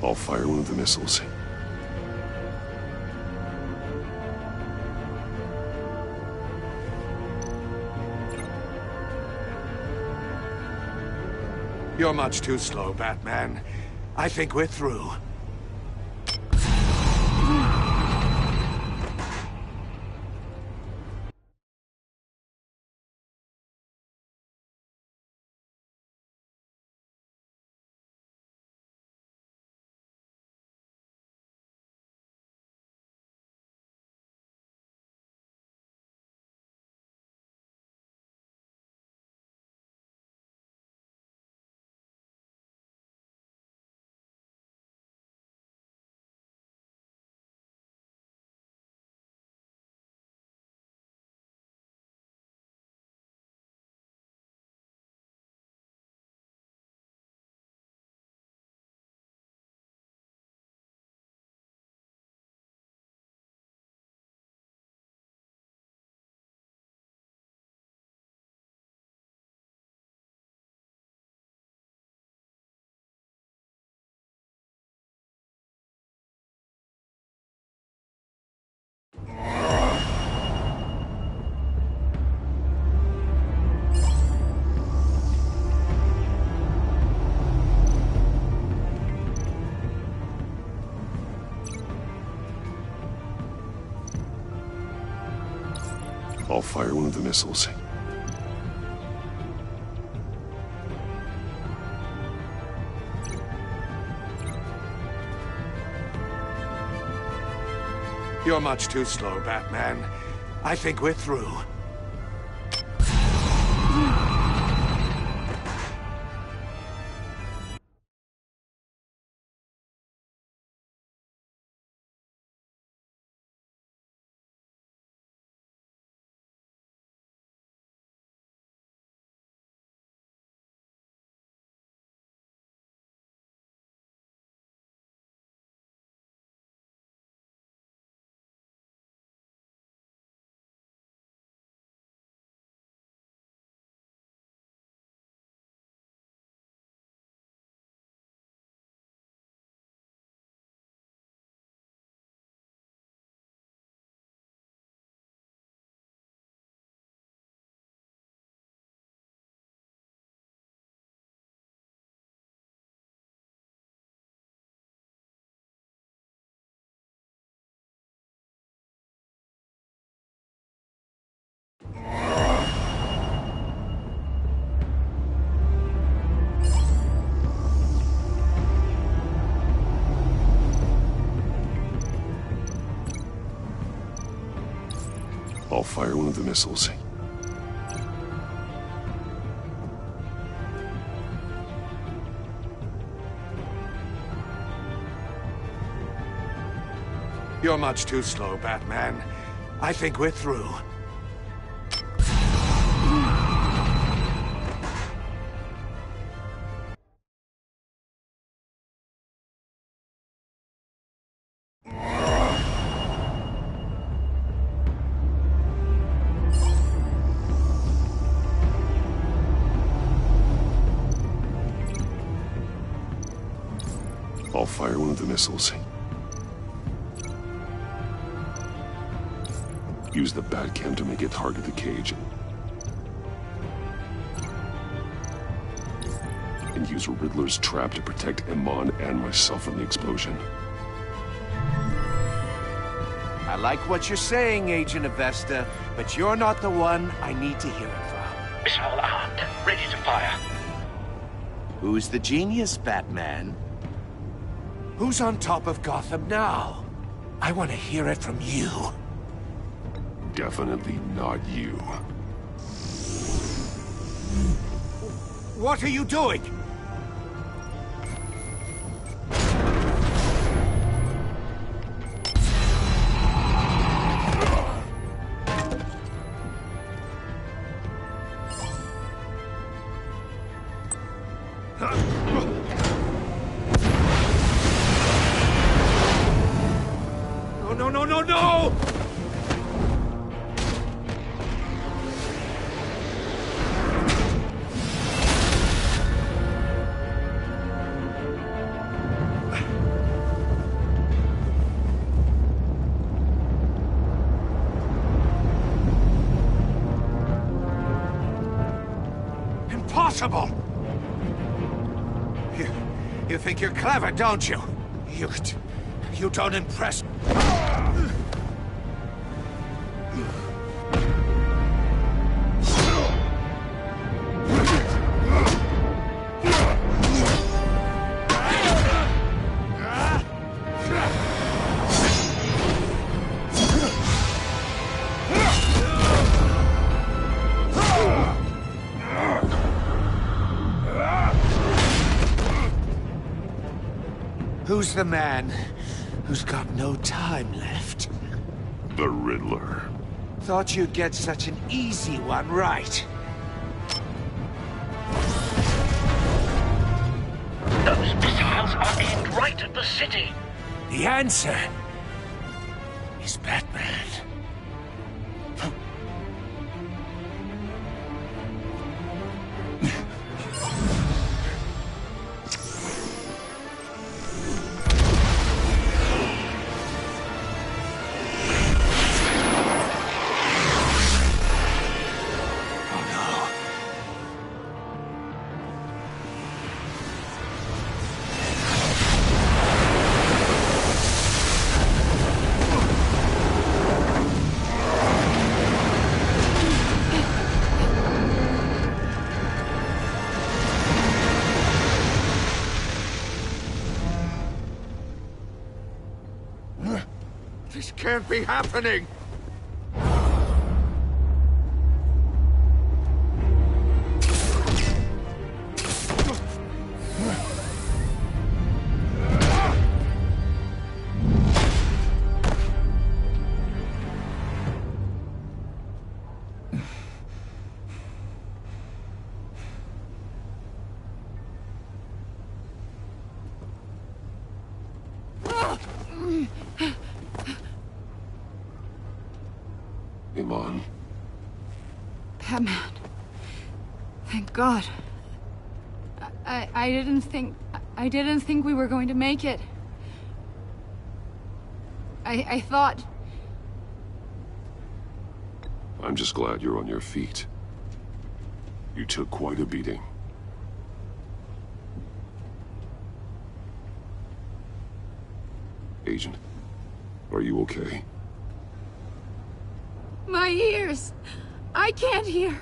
I'll fire one of the missiles.
You're much too slow, Batman. I think we're through.
I'll fire one of the missiles.
You're much too slow, Batman. I think we're through.
I'll fire one of the missiles.
You're much too slow, Batman. I think we're through.
I'll fire one of the missiles. Use the Batcam to make it target the cage. And use Riddler's trap to protect Iman and myself from the explosion.
I like what you're saying, Agent Avesta, but you're not the one I need to hear it from.
It's all armed, ready to fire.
Who's the genius, Batman? Who's on top of Gotham now? I want to hear it from you.
Definitely not you.
What are you doing? No! impossible! You think you're clever, don't you? You don't impress... Who's the man who's got no time left?
The Riddler.
Thought you'd get such an easy one right.
Those missiles are aimed right at the city.
The answer is Batman. This can't be happening!
Iman.
Batman. Thank God. I didn't think we were going to make it. I thought...
I'm just glad you're on your feet. You took quite a beating. Agent, are you okay?
My ears! I can't hear!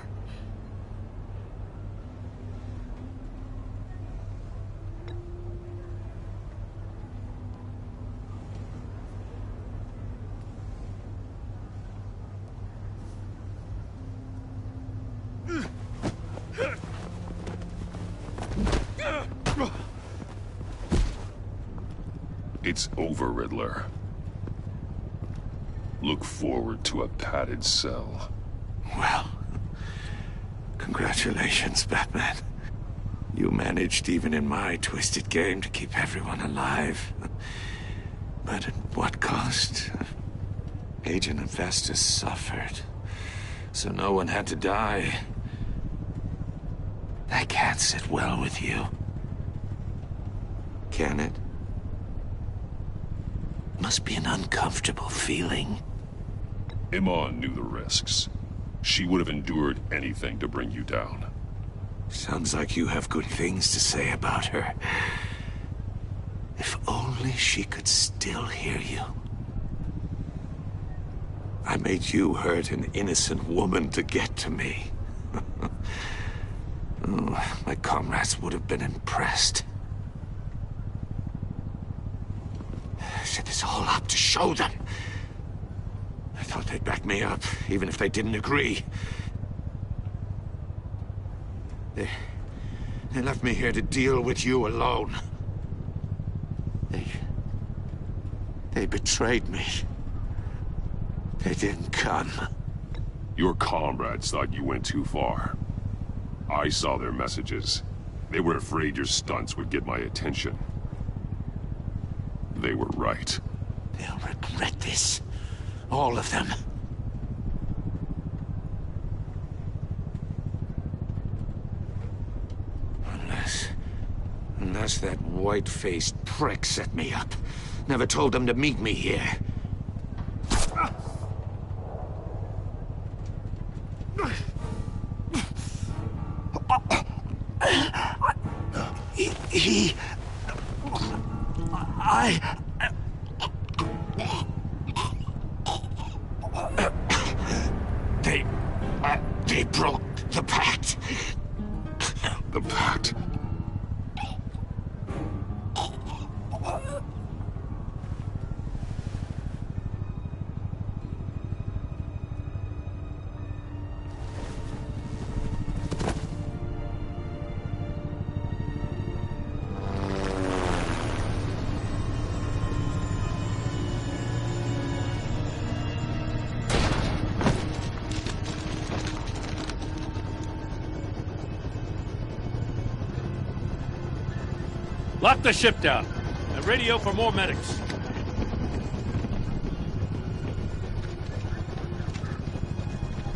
It's over, Riddler. Look forward to a padded cell.
Well, congratulations, Batman. You managed, even in my twisted game, to keep everyone alive. But at what cost? Agent Hephaestus suffered, so no one had to die. That can't sit well with you. Can it? Must be an uncomfortable feeling.
Iman knew the risks. She would have endured anything to bring you down.
Sounds like you have good things to say about her. If only she could still hear you. I made you hurt an innocent woman to get to me. Oh, my comrades would have been impressed. I set this all up to show them. I thought they'd back me up, even if they didn't agree. They left me here to deal with you alone. They betrayed me. They didn't come.
Your comrades thought you went too far. I saw their messages. They were afraid your stunts would get my attention. They were right.
They'll regret this. All of them. Unless that white-faced prick set me up. Never told them to meet me here.
me.
They broke the pact.
The pact?
Lock the ship down and radio for more medics.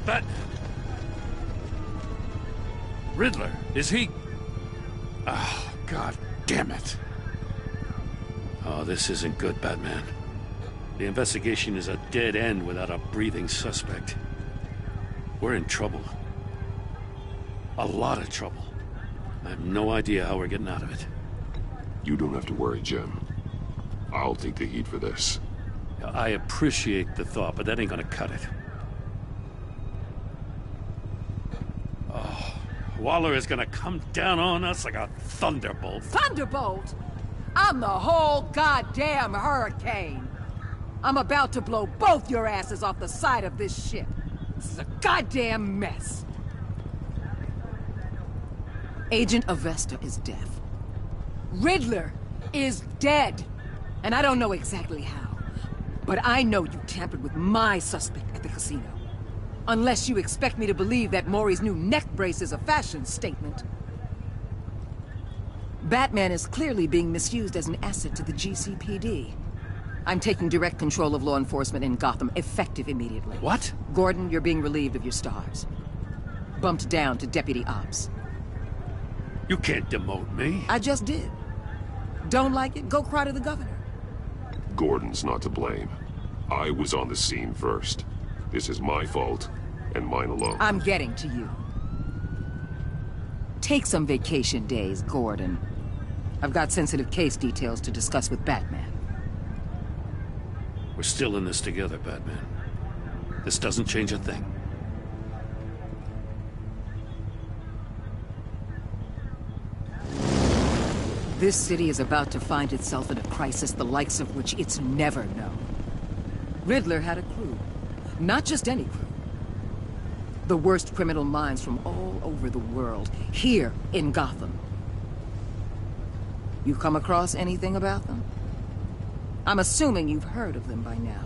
But... Riddler, is he... Oh, God damn it. Oh, this isn't good, Batman. The investigation is a dead end without a breathing suspect. We're in trouble. A lot of trouble. I have no idea how we're getting out of it.
You don't have to worry, Jim. I'll take the heat for this.
I appreciate the thought, but that ain't gonna cut it. Oh, Waller is gonna come down on us like a thunderbolt.
Thunderbolt? I'm the whole goddamn hurricane. I'm about to blow both your asses off the side of this ship. This is a goddamn mess. Agent Avesta is deaf. Riddler is dead. And I don't know exactly how. But I know you tampered with my suspect at the casino. Unless you expect me to believe that Maury's new neck brace is a fashion statement. Batman is clearly being misused as an asset to the GCPD. I'm taking direct control of law enforcement in Gotham, effective immediately.
What?
Gordon, you're being relieved of your stars. Bumped down to Deputy Ops.
You can't demote me.
I just did. Don't like it? Go cry to the governor.
Gordon's not to blame. I was on the scene first. This is my fault, and mine alone.
I'm getting to you. Take some vacation days, Gordon. I've got sensitive case details to discuss with Batman.
We're still in this together, Batman. This doesn't change a thing.
This city is about to find itself in a crisis the likes of which it's never known. Riddler had a crew. Not just any crew. The worst criminal minds from all over the world, here in Gotham. You come across anything about them? I'm assuming you've heard of them by now.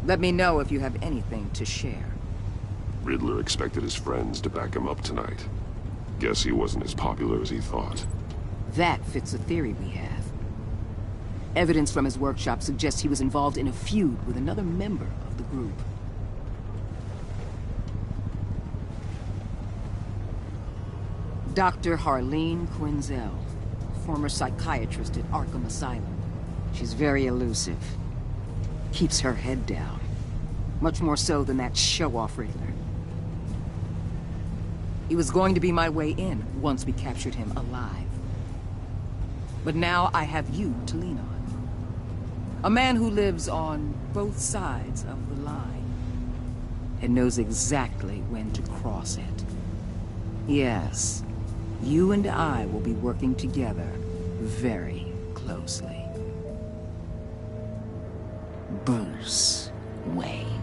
Let me know if you have anything to share.
Riddler expected his friends to back him up tonight. Guess he wasn't as popular as he thought.
That fits a theory we have. Evidence from his workshop suggests he was involved in a feud with another member of the group. Dr. Harleen Quinzel, former psychiatrist at Arkham Asylum. She's very elusive. Keeps her head down. Much more so than that show-off Riddler. He was going to be my way in once we captured him alive. But now I have you to lean on. A man who lives on both sides of the line and knows exactly when to cross it. Yes, you and I will be working together very closely. Bruce Wayne.